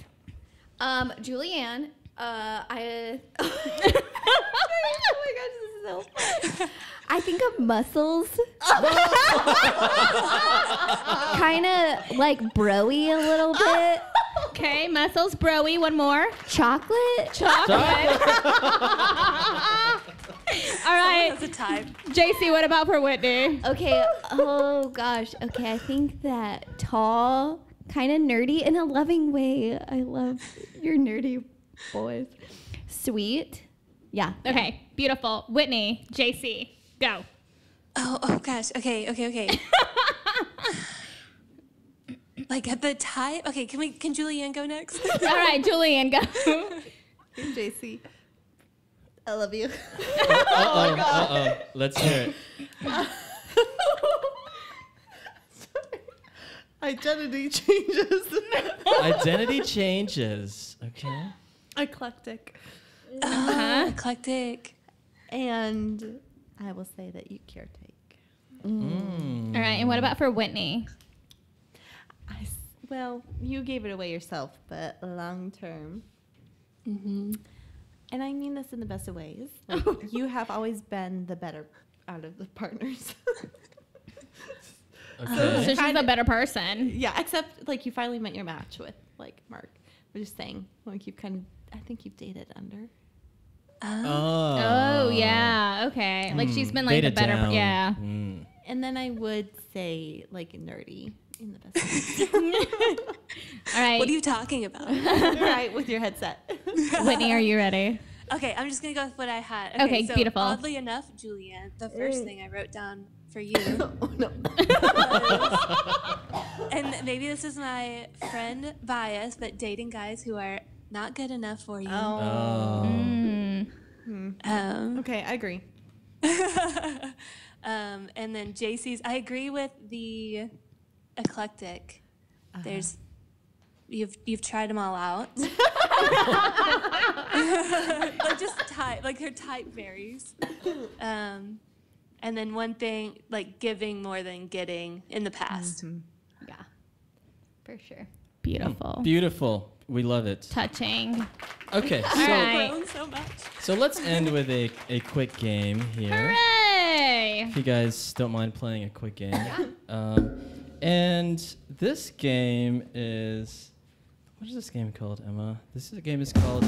Julianne, oh my gosh, this is so fun. I think of muscles. Kind of like broy a little bit. Okay, muscles, broy. 1 more. Chocolate. All right. That's a type. Jacy, what about for Whitney? Okay. Oh gosh. Okay, I think that tall, kind of nerdy in a loving way. I love your nerdy boys. Sweet. Yeah. Okay, beautiful. Whitney, Jacy, go. Oh gosh. Okay. Like at the type. Okay, can Julianne go next? All right, Julianne, go. Jacy. I love you. Uh-oh. Let's hear it. Identity changes. Identity changes. Okay. Eclectic. Eclectic. And I will say that you caretake. All right, and what about for Whitney? Well, you gave it away yourself, but long term. And I mean this in the best of ways. Like, you have always been the better out of the partners. Okay. So she's a better person. Yeah, except like you finally met your match with like Mark. We're just saying, like I think you've dated under. Oh, yeah. Okay. Like she's been like the better. Down. Yeah. And then I would say like nerdy in the best way. All right. What are you talking about? Right, with your headset. Whitney, are you ready? Okay, I'm just gonna go with what I had. Okay, so beautiful. Oddly enough, Julianne, the first thing I wrote down for you. Oh, no. And maybe this is my friend bias, but dating guys who are not good enough for you. Okay, I agree. And then Jacy's, I agree with the eclectic. You've tried them all out. Like just type, like her type varies. And then one thing, like giving more than getting in the past. Yeah. For sure. Beautiful. Beautiful. We love it. Touching. Okay, All right. Grown so much. so let's end with a quick game here. Hooray! If you guys don't mind playing a quick game. And this game is, what is this game called, Emma? This game is called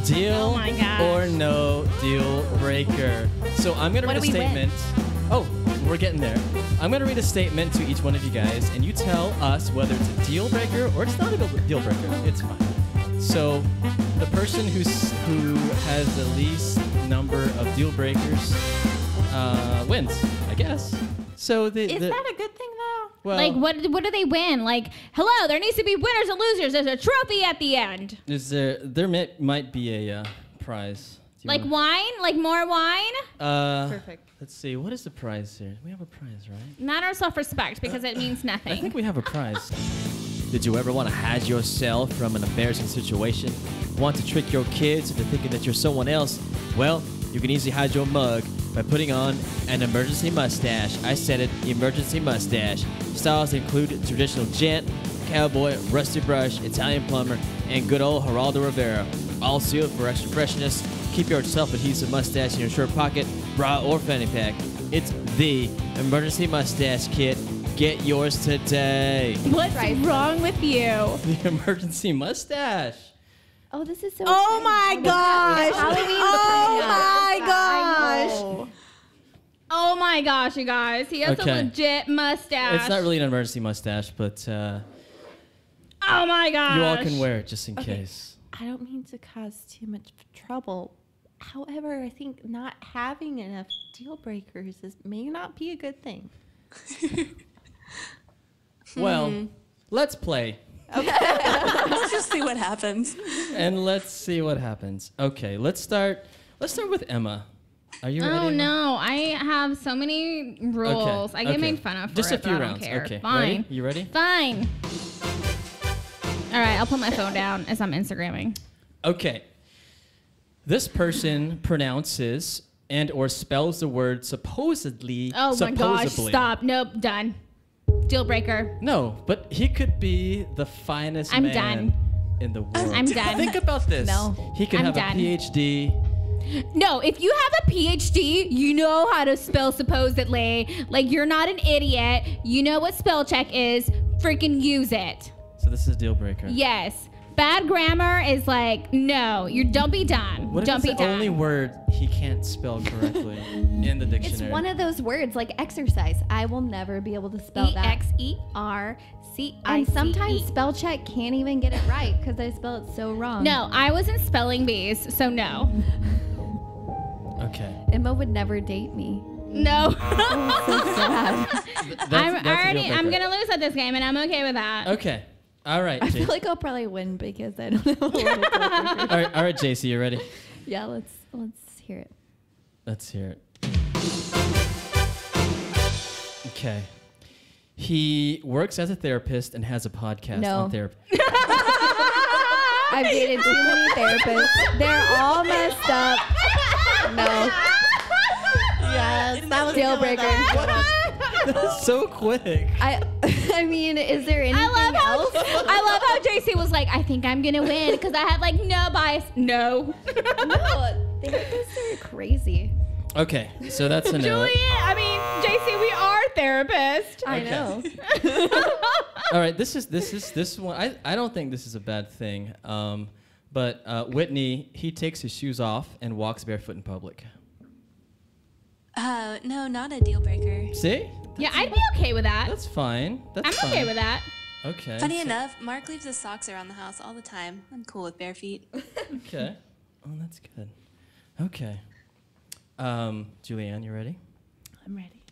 Deal Oh my gosh. or No Deal Breaker. So I'm going to read a statement. Oh, we're getting there. I'm going to read a statement to each one of you guys, and you tell us whether it's a deal breaker or it's not a deal breaker. It's fine. So the person who has the least number of deal breakers wins, I guess. So Is that a good thing though? Well, like, what do they win? Like, hello, there needs to be winners and losers. There's a trophy at the end. Might be a prize. Like wine? Like more wine? Perfect. Let's see. What is the prize here? We have a prize, right? Not our self-respect, because it means nothing. I think we have a prize. Did you ever want to hide yourself from an embarrassing situation? Want to trick your kids into thinking that you're someone else? Well, you can easily hide your mug by putting on an emergency mustache. I said it, emergency mustache. Styles include traditional gent, cowboy, rusty brush, Italian plumber, and good old Geraldo Rivera. All sealed for extra freshness. Keep your self-adhesive mustache in your shirt pocket, bra, or fanny pack. It's the emergency mustache kit. Get yours today. What's wrong with you? The emergency mustache. Oh, this is so Oh my gosh. Halloween Oh my gosh. Oh my gosh, you guys. He has a legit mustache. It's not really an emergency mustache, but oh my gosh. you all can wear it just in case. I don't mean to cause too much trouble. However, I think not having enough deal breakers may not be a good thing. Well, let's play. Let's just see what happens. And let's see what happens. Okay, let's start with Emma. Are you ready? Oh Emma? no, I have so many rules. I get made fun of for just it, a few but I rounds. don't care. Okay, Fine. ready? You ready? Fine. All right, I'll put my phone down as I'm Instagramming. Okay. This person pronounces and or spells the word supposedly. Oh my gosh, stop. Nope, done. Deal breaker. No, but he could be the finest I'm man done. in the world. I'm done. Think about this. No, He could I'm have done. a PhD. No, if you have a PhD, you know how to spell supposedly. Like, you're not an idiot. You know what spell check is. Freaking use it. So this is a deal breaker. Yes. Bad grammar is like, no, don't be dumb. What if Don't it's be the dumb. only word he can't spell correctly in the dictionary? It's one of those words like exercise. I will never be able to spell that. EXERCICE. And sometimes spell check can't even get it right because I spell it so wrong. No, I was in spelling bees, so no. Okay. Emma would never date me. No. So sad. I'm gonna lose at this game, and I'm okay with that. Okay. All right. I feel Jacy. like I'll probably win because I don't know. All right, Jacy, you ready? Yeah, let's hear it. Let's hear it. Okay. He works as a therapist and has a podcast No. on therapy. I've dated too many therapists. They're all messed up. No. Yes, that was deal breaker. That's so quick. I mean, is there anything else? I love how JC was like, I think I'm gonna win because I have like no bias. No. No, therapists are crazy. Okay, so that's a no. JC, we are therapists. I Okay. know. All right, this one. I don't think this is a bad thing. But Whitney, he takes his shoes off and walks barefoot in public. No, not a deal breaker. See? Yeah, I'd be okay with that. That's fine. That's I'm fine. okay with that. Okay. Funny enough, Mark leaves his socks around the house all the time. I'm cool with bare feet. Okay. Oh, that's good. Okay. Julianne, you ready? I'm ready.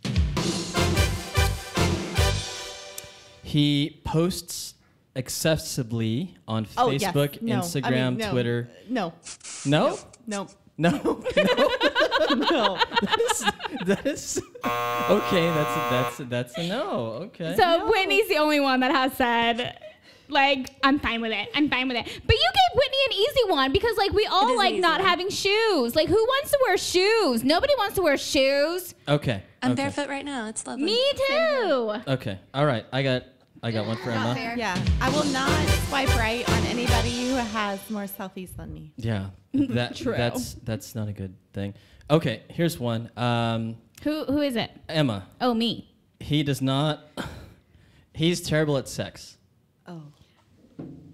He posts excessively on Facebook, yes. No. Instagram, no. Twitter. No. No? No. No. No. That is okay. That's a no. Okay. So Whitney's the only one that has said, like, I'm fine with it. I'm fine with it. But you gave Whitney an easy one because, like, we all is like an easy not one. having shoes. Like, who wants to wear shoes? Nobody wants to wear shoes. Okay. I'm okay. barefoot right now. It's lovely. Me too. Okay. All right. I got one for Emma. Yeah. I will not swipe right on anybody who has more selfies than me. Yeah. That True. that's not a good thing. Okay. Here's one. Who is it? Emma. Oh, me. He does not. He's terrible at sex. Oh.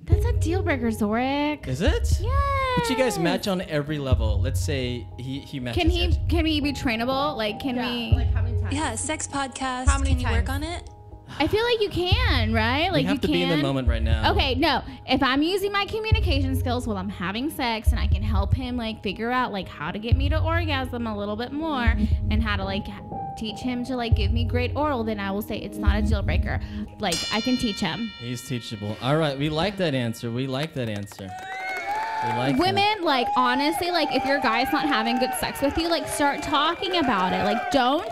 That's a deal breaker, Zorric. Is it? Yeah. But you guys match on every level. Let's say he matches. Can he be trainable? Like, can we? Like how many times? Yeah, sex podcast. How many Can you work times? on it? I feel like you can, right? Like we have you to can. be in the moment right now. Okay, no. If I'm using my communication skills while I'm having sex and I can help him like figure out like how to get me to orgasm a little bit more and how to like teach him to like give me great oral, then I will say it's not a deal breaker. Like I can teach him. He's teachable. All right, we like that answer. We like that answer. We like Women, that. like honestly, like if your guy's not having good sex with you, like start talking about it. Like don't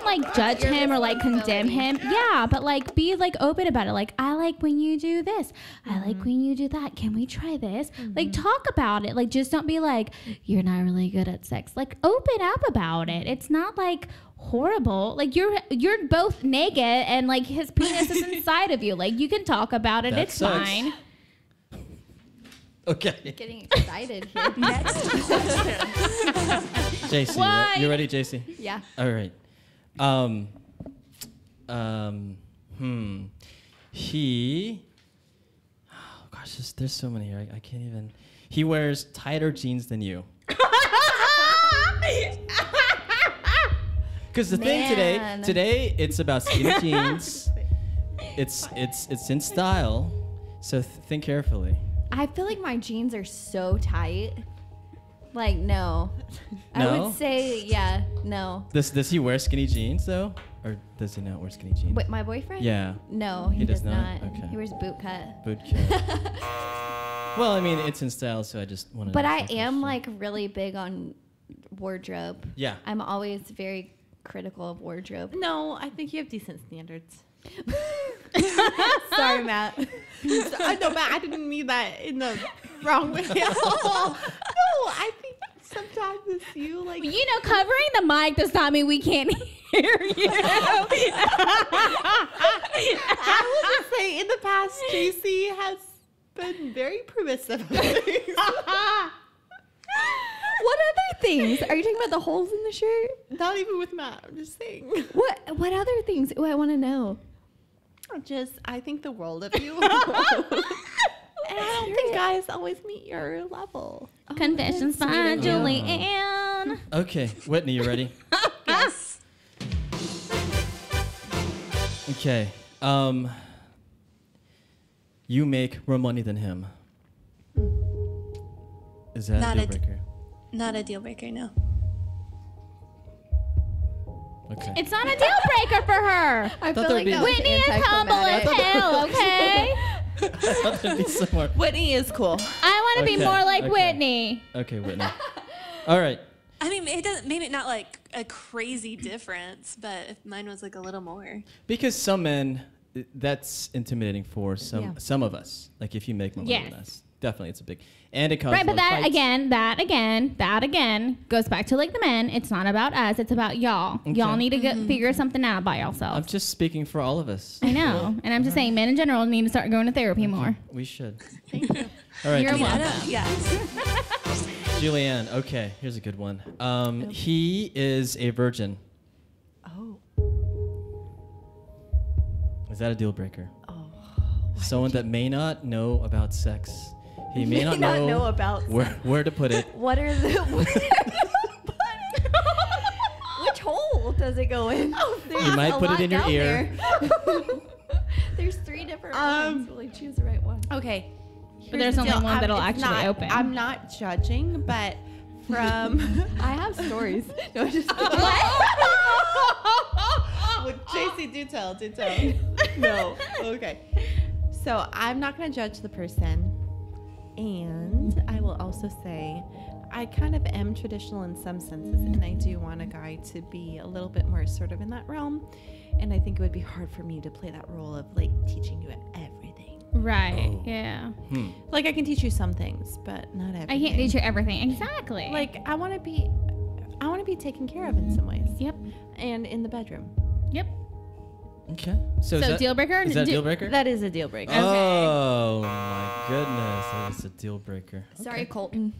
like judge him or like condemn him. Yeah, but like be like open about it. Like I like when you do this. I like when you do that. Can we try this? Like talk about it. Like just don't be like you're not really good at sex. Like open up about it. It's not like horrible. Like you're both naked and like his penis is inside of you. Like you can talk about it. That it's sucks. fine. Getting excited here. Next question. Jacy, you ready, Jacy? Yeah. All right. He. Oh gosh, there's so many here. I can't even. He wears tighter jeans than you. Because the thing today it's about skinny jeans. It's in style. So think carefully. I feel like my jeans are so tight. Like, no. I No? would say, yeah, no. Does he wear skinny jeans though, or does he not wear skinny jeans? Wait, my boyfriend? Yeah. No, he does does not? not. Okay. He wears boot cut. Boot cut. Well, I mean, it's in style, so I just want to. But I am like really big on wardrobe. Yeah. I'm always very critical of wardrobe. No, I think you have decent standards. Sorry, Matt. No, Matt, I didn't mean that in the wrong way at all. No, I think sometimes it's you like. You know, covering the mic does not mean we can't hear you. I will just say, in the past, Jacy has been very permissive. What other things? Are you talking about the holes in the shirt? Not even with Matt. I'm just saying. What other things? Oh, I want to know. I think the world of you. And I don't think guys always meet your level. Confessions by Julianne. Okay, Whitney, you ready? Yes. Okay. You make more money than him. Is that Not a a deal breaker? Not a deal breaker, no. Okay. It's not a deal breaker for her. I thought there'd be- Whitney is humble as hell, okay? I thought there'd be some more. Whitney is cool. I want to be Okay, more like okay. Whitney. Okay, Whitney. All right. I mean, it doesn't. Maybe not like a crazy difference, but if mine was like a little more. Because some men, that's intimidating for Yeah. some of us. Like if you make more money Yes. than us, definitely it's a big. And it causes Right, but a lot of that fights. again goes back to like the men. It's not about us. It's about y'all. Okay. Y'all need to figure something out by I'm yourselves. just speaking for all of us. I know. And I'm just saying men in general need to start going to therapy more. We should. Thank you. All right, You're I mean, I welcome. don't. Yeah. Julianne. Okay, here's a good one. He is a virgin. Oh. Is that a deal breaker? Oh. Someone that may not know about sex. He may not not know know about where to put it. What are the... Which hole does it go in? Oh, You might put it in your ear. There's 3 different ones. Really choose the right one. Okay. But there's only one that'll it's actually not- open. I'm not judging, but from I have stories. No, just well, Jacy, do tell. No. Okay. So I'm not going to judge the person. And I will also say I kind of am traditional in some senses, and I do want a guy to be a little bit more assertive in that realm. And I think it would be hard for me to play that role of like teaching you everything. Right. Oh. Yeah. Like I can teach you some things, but not everything. I can't teach you everything. Exactly. Like I want to be taken care of in some ways. Yep. And in the bedroom. Yep. Okay. So, So deal breaker? Is that a Do- deal breaker? That is a deal breaker. Oh my goodness, that is a deal breaker. Sorry, Colton.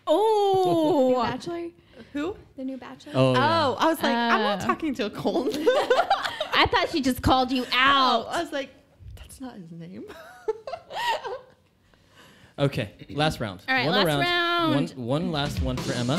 Oh. New Bachelor? Who? The new Bachelor? Oh, yeah. Oh, I was like, I'm not Oh. talking to a Colton. I thought she just called you out. I was like, that's not his name. Okay, last round. All right, One last around. round. One last one for Emma.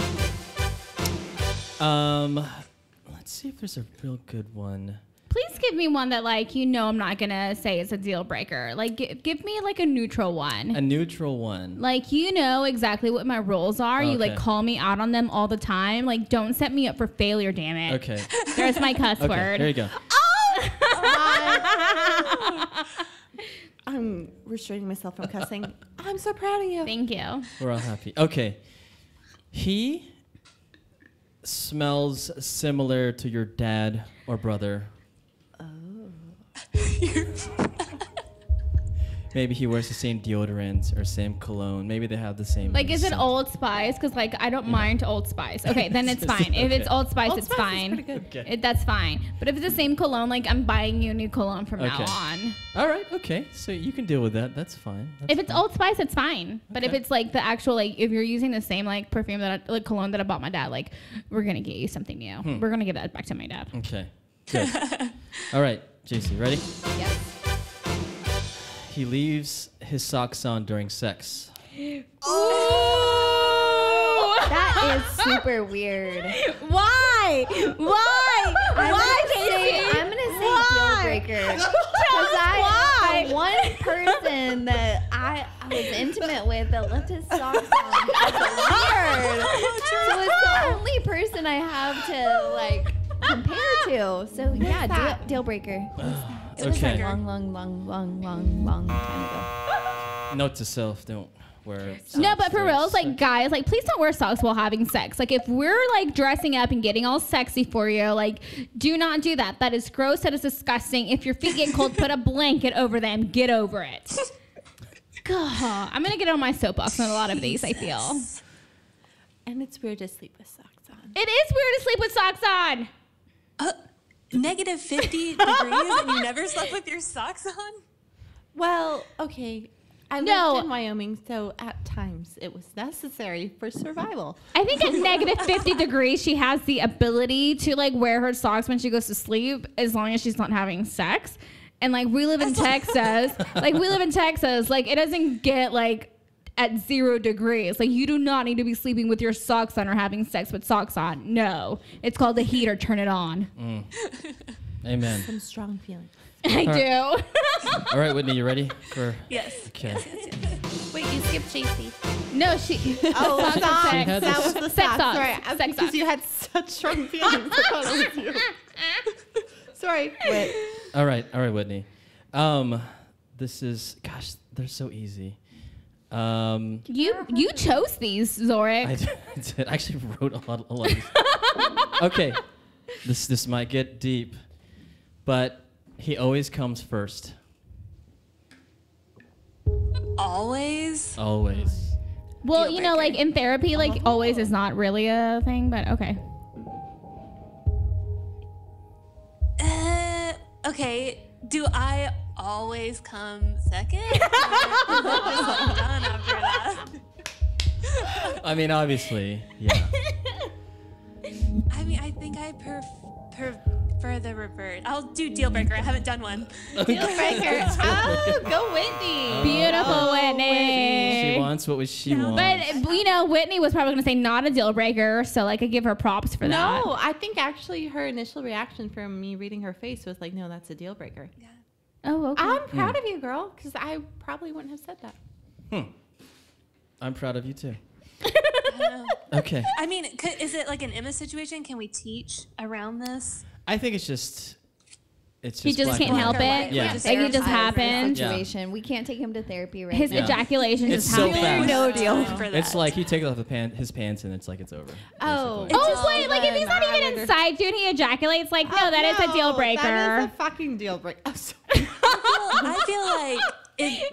Let's see if there's a real good one. please give me one that like I'm not gonna say is a deal breaker. Like give me like a neutral one. A neutral one. Like exactly what my rules are. Okay. You like call me out on them all the time. Like don't set me up for failure, damn it. Okay. There's my cuss Okay, word. there you go. I'm restraining myself from cussing. I'm so proud of you. Thank you. We're all happy. Okay. He smells similar to your dad or brother. Maybe he wears the same deodorant or same cologne. Maybe they have the same. Like, is it scent. Old Spice? Because, like, I don't mind Old Spice. Okay, then it's fine. If it's Old Spice, it's fine. Okay. That's fine. But if it's the same cologne, like, I'm buying you a new cologne from now Okay. on. All right. Okay. So you can deal with that. That's fine. If it's Old Spice, it's fine. But if Okay. it's, like, the actual, like, if you're using the same, like, perfume like, cologne that I bought my dad, like, we're going to get you something new. We're going to give that back to my dad. Okay. Good. All right. Jacy, ready? Yes. He leaves his socks on during sex. That is super weird. Why? Why? I'm gonna say deal breaker. Because the one person that I was intimate with that left his socks on was weird. So it's the only person I have to like compare to. So yeah, deal breaker. It was Okay. like long time ago. Note to self: don't wear. No, socks but for during reals, like, sex. guys, like, please don't wear socks while having sex. Like, if we're, like, dressing up and getting all sexy for you, like, do not do that. That is gross. That is disgusting. If your feet get cold, put a blanket over them. Get over it. God, I'm going to get on my soapbox on a lot of these, I feel. And it's weird to sleep with socks on. It is weird to sleep with socks on. Negative 50 degrees and you never slept with your socks on? Well, okay. I No. lived in Wyoming, so at times it was necessary for survival. I think at negative 50 degrees, she has the ability to, like, wear her socks when she goes to sleep as long as she's not having sex. And, like, we live in Texas. Like, it doesn't get, like, at 0 degrees. Like, you do not need to be sleeping with your socks on or having sex with socks on. No. It's called the heater. Turn it on. Amen. Some strong feelings. I do. All right, Whitney, you ready for? Yes. Okay. Wait, you skipped Jacy. No, she. Oh, socks and socks. sex. She had That this- was the Sex socks. socks. Sorry, Sex because socks. you had such strong feelings. I thought it was you. Sorry. Wait. All right, Whitney. This is, gosh, they're so easy. You chose these, Zorric. I did. I actually wrote a lot of these. Okay, this might get deep, but he always comes first. Always? Always. Well, Deal breaker. like, in therapy, like, always is not really a thing, but okay. Okay. Do I always come second? Or is it just done after that? I mean, obviously, yeah. I mean, I think I prefer the revert. I'll do deal breaker. I haven't done one. Deal breaker. Oh, go Whitney. Beautiful, Whitney. She wants what she wants. But, Whitney was probably going to say not a deal breaker, so, like, I give her props for that. No, I think actually her initial reaction from me reading her face was like, no, that's a deal breaker. Yeah. Oh, okay. I'm proud of you, girl, because I probably wouldn't have said that. I'm proud of you too. I don't know. Okay. I mean, is it like an Emma situation? Can we teach around this? I think it's just He just black can't and help white. it. Yeah. Like, it just happened. Yeah. Situation. We can't take him to therapy right His now. ejaculations It's just so happened. fast. No deal. For that. It's like he takes off his pants and it's like it's over. Oh. basically. Oh, wait, like, if he's not even inside you and he ejaculates, like, no, that is a deal breaker. That is a fucking deal breaker. I'm sorry. I feel like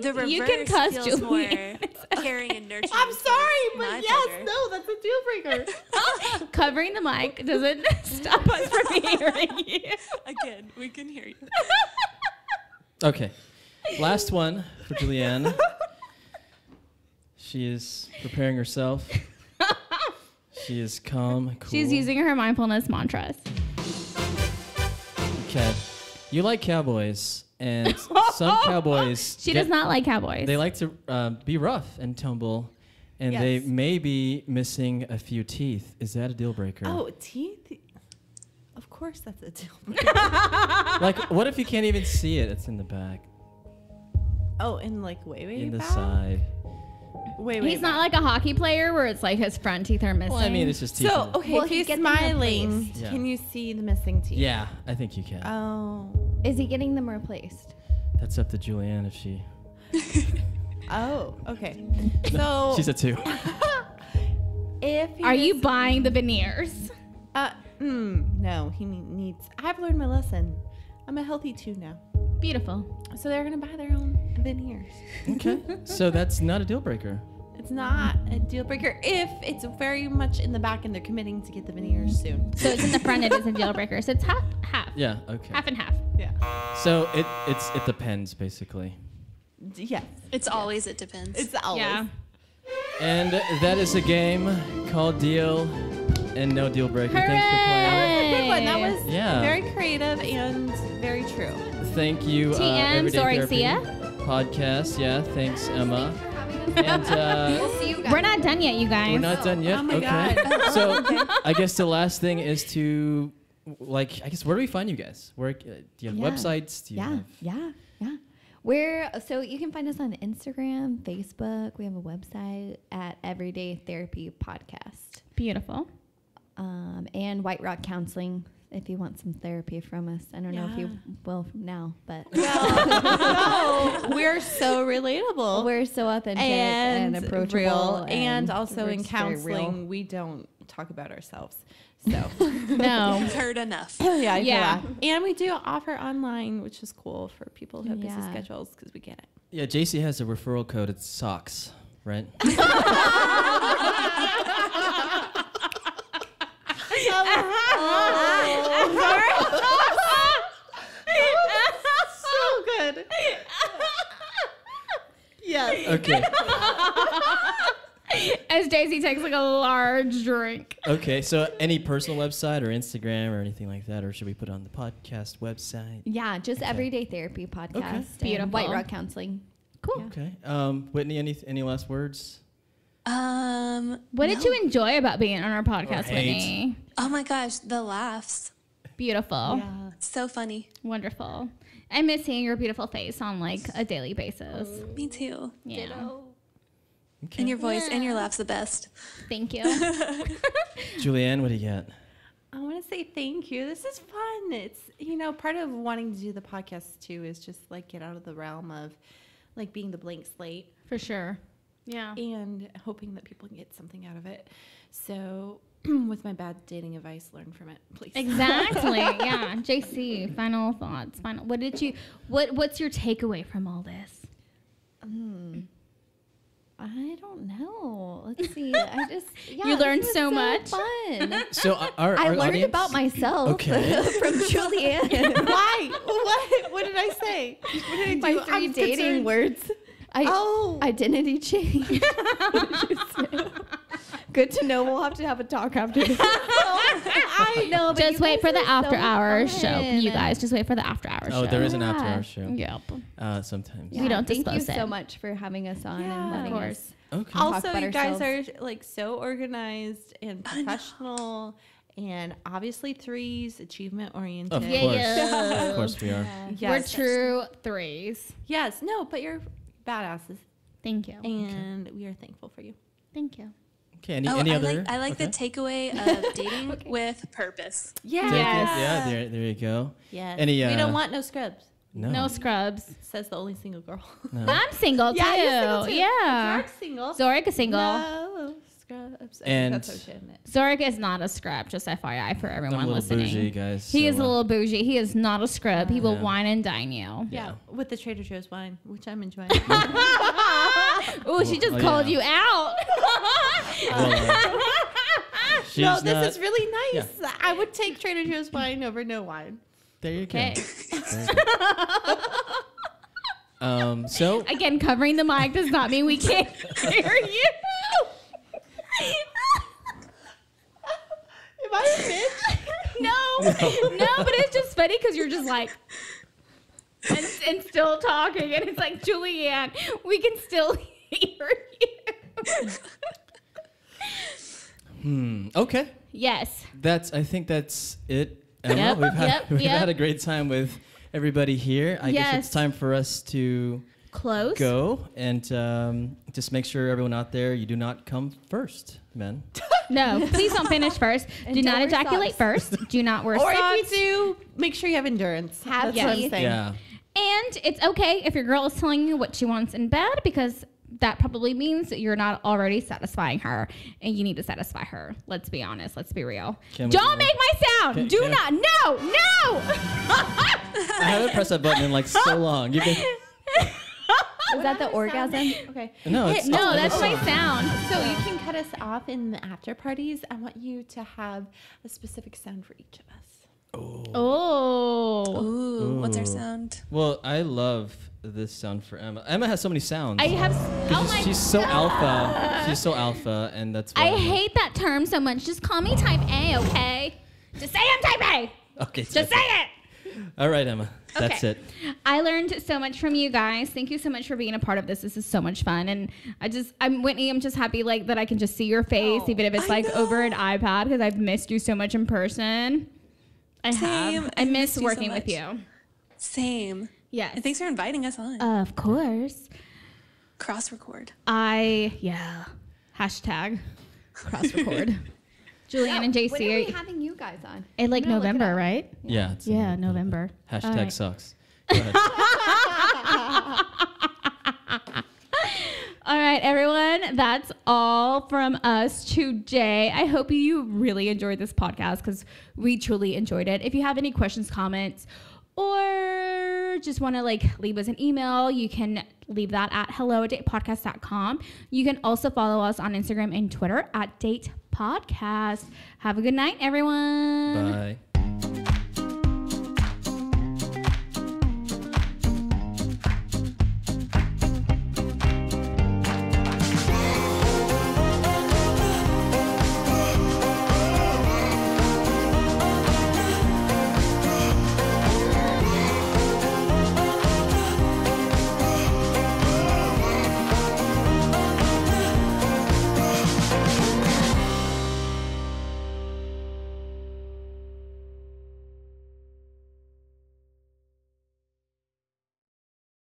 the reverse You can cuss, feels Julian. more caring and nurturing. I'm sorry, but my yes, pleasure. no, that's a deal breaker. Covering the mic doesn't stop us from hearing you. Again, we can hear you. Okay. Last one for Julianne. She is preparing herself. She is calm, cool. She's using her mindfulness mantras. Okay. You like cowboys, and some cowboys. She does not like cowboys. They like to be rough and tumble, and they Yes. may be missing a few teeth. Is that a deal breaker? Oh, teeth? Of course. course that's a deal breaker. Like, what if you can't even see it? It's in the back. Oh, and like way In the back? side. Way He's not like a hockey player where it's like his front teeth are missing. Well, I mean, it's just teeth. So, okay, Well, if he's he's getting them smiling, replaced. Yeah. can you see the missing teeth? Yeah, I think you can. Oh. Is he getting them replaced? That's up to Julianne if she... Oh, okay. So, She's a 2. if he Are you is- buying the veneers? No, he needs. I've learned my lesson. I'm a healthy 2 now. Beautiful. So they're gonna buy their own veneers. Okay. So that's not a deal breaker. It's not a deal breaker if it's very much in the back and they're committing to get the veneers soon. So it's in the front, it is a deal breaker. So it's half. Yeah, okay. Half and half. Yeah. So it depends, basically. Yes. It's always, it depends. It's always. Yeah. And that is a game called Deal and No Deal Breaker. Thanks for playing. Good one. That was Yeah. very creative and very true. Thank you, TM, Everyday Zorric Therapy Sia. Podcast. Yeah, thanks, Emma. And We'll see you guys. We're not done yet, you guys. we're not done yet. Oh my Okay. God. So I guess the last thing is to, like, I guess where do we find you guys? Where do you have Yeah. websites? Do you have? Yeah. So you can find us on Instagram, Facebook. We have a website at Everyday Therapy Podcast. Beautiful. And White Rock Counseling if you want some therapy from us. I don't know if you will now, but No, we're so relatable. we're so authentic and approachable. real. And also we're in just very real. counseling, we don't talk about ourselves. So No. Heard enough. yeah, Yeah. and we do offer online, which is cool for people who have busy Yeah. schedules because we get it. Yeah, Jacy has a referral code. It's SOCKS, right? So good. Yes. Okay. As Jacy takes like a large drink. Okay. So any personal website or Instagram or anything like that, or should we put it on the podcast website? Yeah, just Okay. Everyday Therapy Podcast. and Beautiful. White Rock Counseling. Cool. Yeah. Okay. Whitney, any last words? What did you enjoy about being on our podcast, hate. Whitney? Oh my gosh, the laughs. Beautiful. Yeah. It's so funny. Wonderful. I miss seeing your beautiful face on like a daily basis. Me too. Yeah. Okay. And your voice and your laugh's the best. Thank you. Julianne, what do you got? I want to say thank you. This is fun. It's, part of wanting to do the podcast too is just like get out of the realm of like being the blank slate For sure. Yeah. and hoping that people can get something out of it. So with my bad dating advice, learn from it, please. Exactly. Yeah. JC, final thoughts. What's your takeaway from all this? I don't know. Let's see. You learned this was so much. Fun. So our I learned audience, about myself Okay. from Julianne. Why? What did I say? What did I do? My 3 I'm dating concerned. words. Oh. Identity change. Good to know. We'll have to have a talk after this. I know. But Just you wait guys for the are after so hours show. fun. You guys, just wait for the after hours show. Oh, there is an Yeah. after hour show. Yep. Sometimes. We don't Thank you disclose so it. much for having us on Yeah. and letting Of us. course. Okay. talk Also, about you guys ourselves. are like so organized and professional, and obviously threes, achievement oriented. Of Yeah, course. yeah. Of course we are. Yes. We're true threes. Yes, no, but you're badasses, Thank you. and we are thankful for you. Thank you. Okay. Any other? I like okay. the takeaway of dating with purpose. Yeah. Take it. Yeah. There you go. Yes. Any, we uh, don't want no scrubs. No scrubs. Says the only single girl. No. I'm single too. Yeah, you're single too. Yeah. Zorric's single. Zorric is single. No scrubs. I think And- that's okay, isn't it? Zorric is not a scrub, just FYI for I'm everyone a little listening. bougie, guys. He so, is a little bougie. He is not a scrub. He will Yeah. wine and dine you. Yeah, with the Trader Joe's wine, which I'm enjoying. Oh, she just oh, called yeah. you out. Well, she's No, not- this is really nice. I would take Trader Joe's wine over no wine. There you go. Okay. There you go. So Again, covering the mic does not mean we can't hear you. Am I a bitch? No, but it's just funny because you're just like, and still talking, and it's like, Julianne, we can still hear you. okay. Yes. I think that's it Emma, we've had a great time with everybody here. I guess it's time for us to close. Go and just make sure everyone out there, you do not come first, men. No, please don't finish first. Do not ejaculate first. Do not wear socks. Or if you do, make sure you have endurance. That's what I'm saying. Yeah. And it's okay if your girl is telling you what she wants in bed, because that probably means that you're not already satisfying her, and you need to satisfy her. Let's be honest. Let's be real. Don't make my sound. Do not. No. I haven't pressed that button in like so long. You've been... Is that the orgasm? Okay. No, that's my sound. So you can cut us off in the after parties. I want you to have a specific sound for each of us. Ooh, what's our sound? Well, I love this sound for Emma. Emma has so many sounds. I have. She's so alpha. She's so alpha, and that's why I hate that term so much. Just call me type A, okay? Just say I'm type A. Okay. Just say it. All right, Emma. That's it. I learned so much from you guys. Thank you so much for being a part of this. This is so much fun. And I'm Whitney. I'm just happy like that I can just see your face, even if it's like over an iPad, because I've missed you so much in person. I miss working with you. Same. Yes. And thanks for inviting us on. Of course. Cross record. Hashtag cross record. Julian and Jacy. When are we having you guys on? In like November, right? Yeah. It's November. Hashtag sucks. Go ahead. All right, everyone. That's all from us today. I hope you really enjoyed this podcast, because we truly enjoyed it. If you have any questions, comments, or just want to like leave us an email, you can leave that at hello@datepodcast.com. You can also follow us on Instagram and Twitter @datepodcast. Have a good night, everyone. Bye.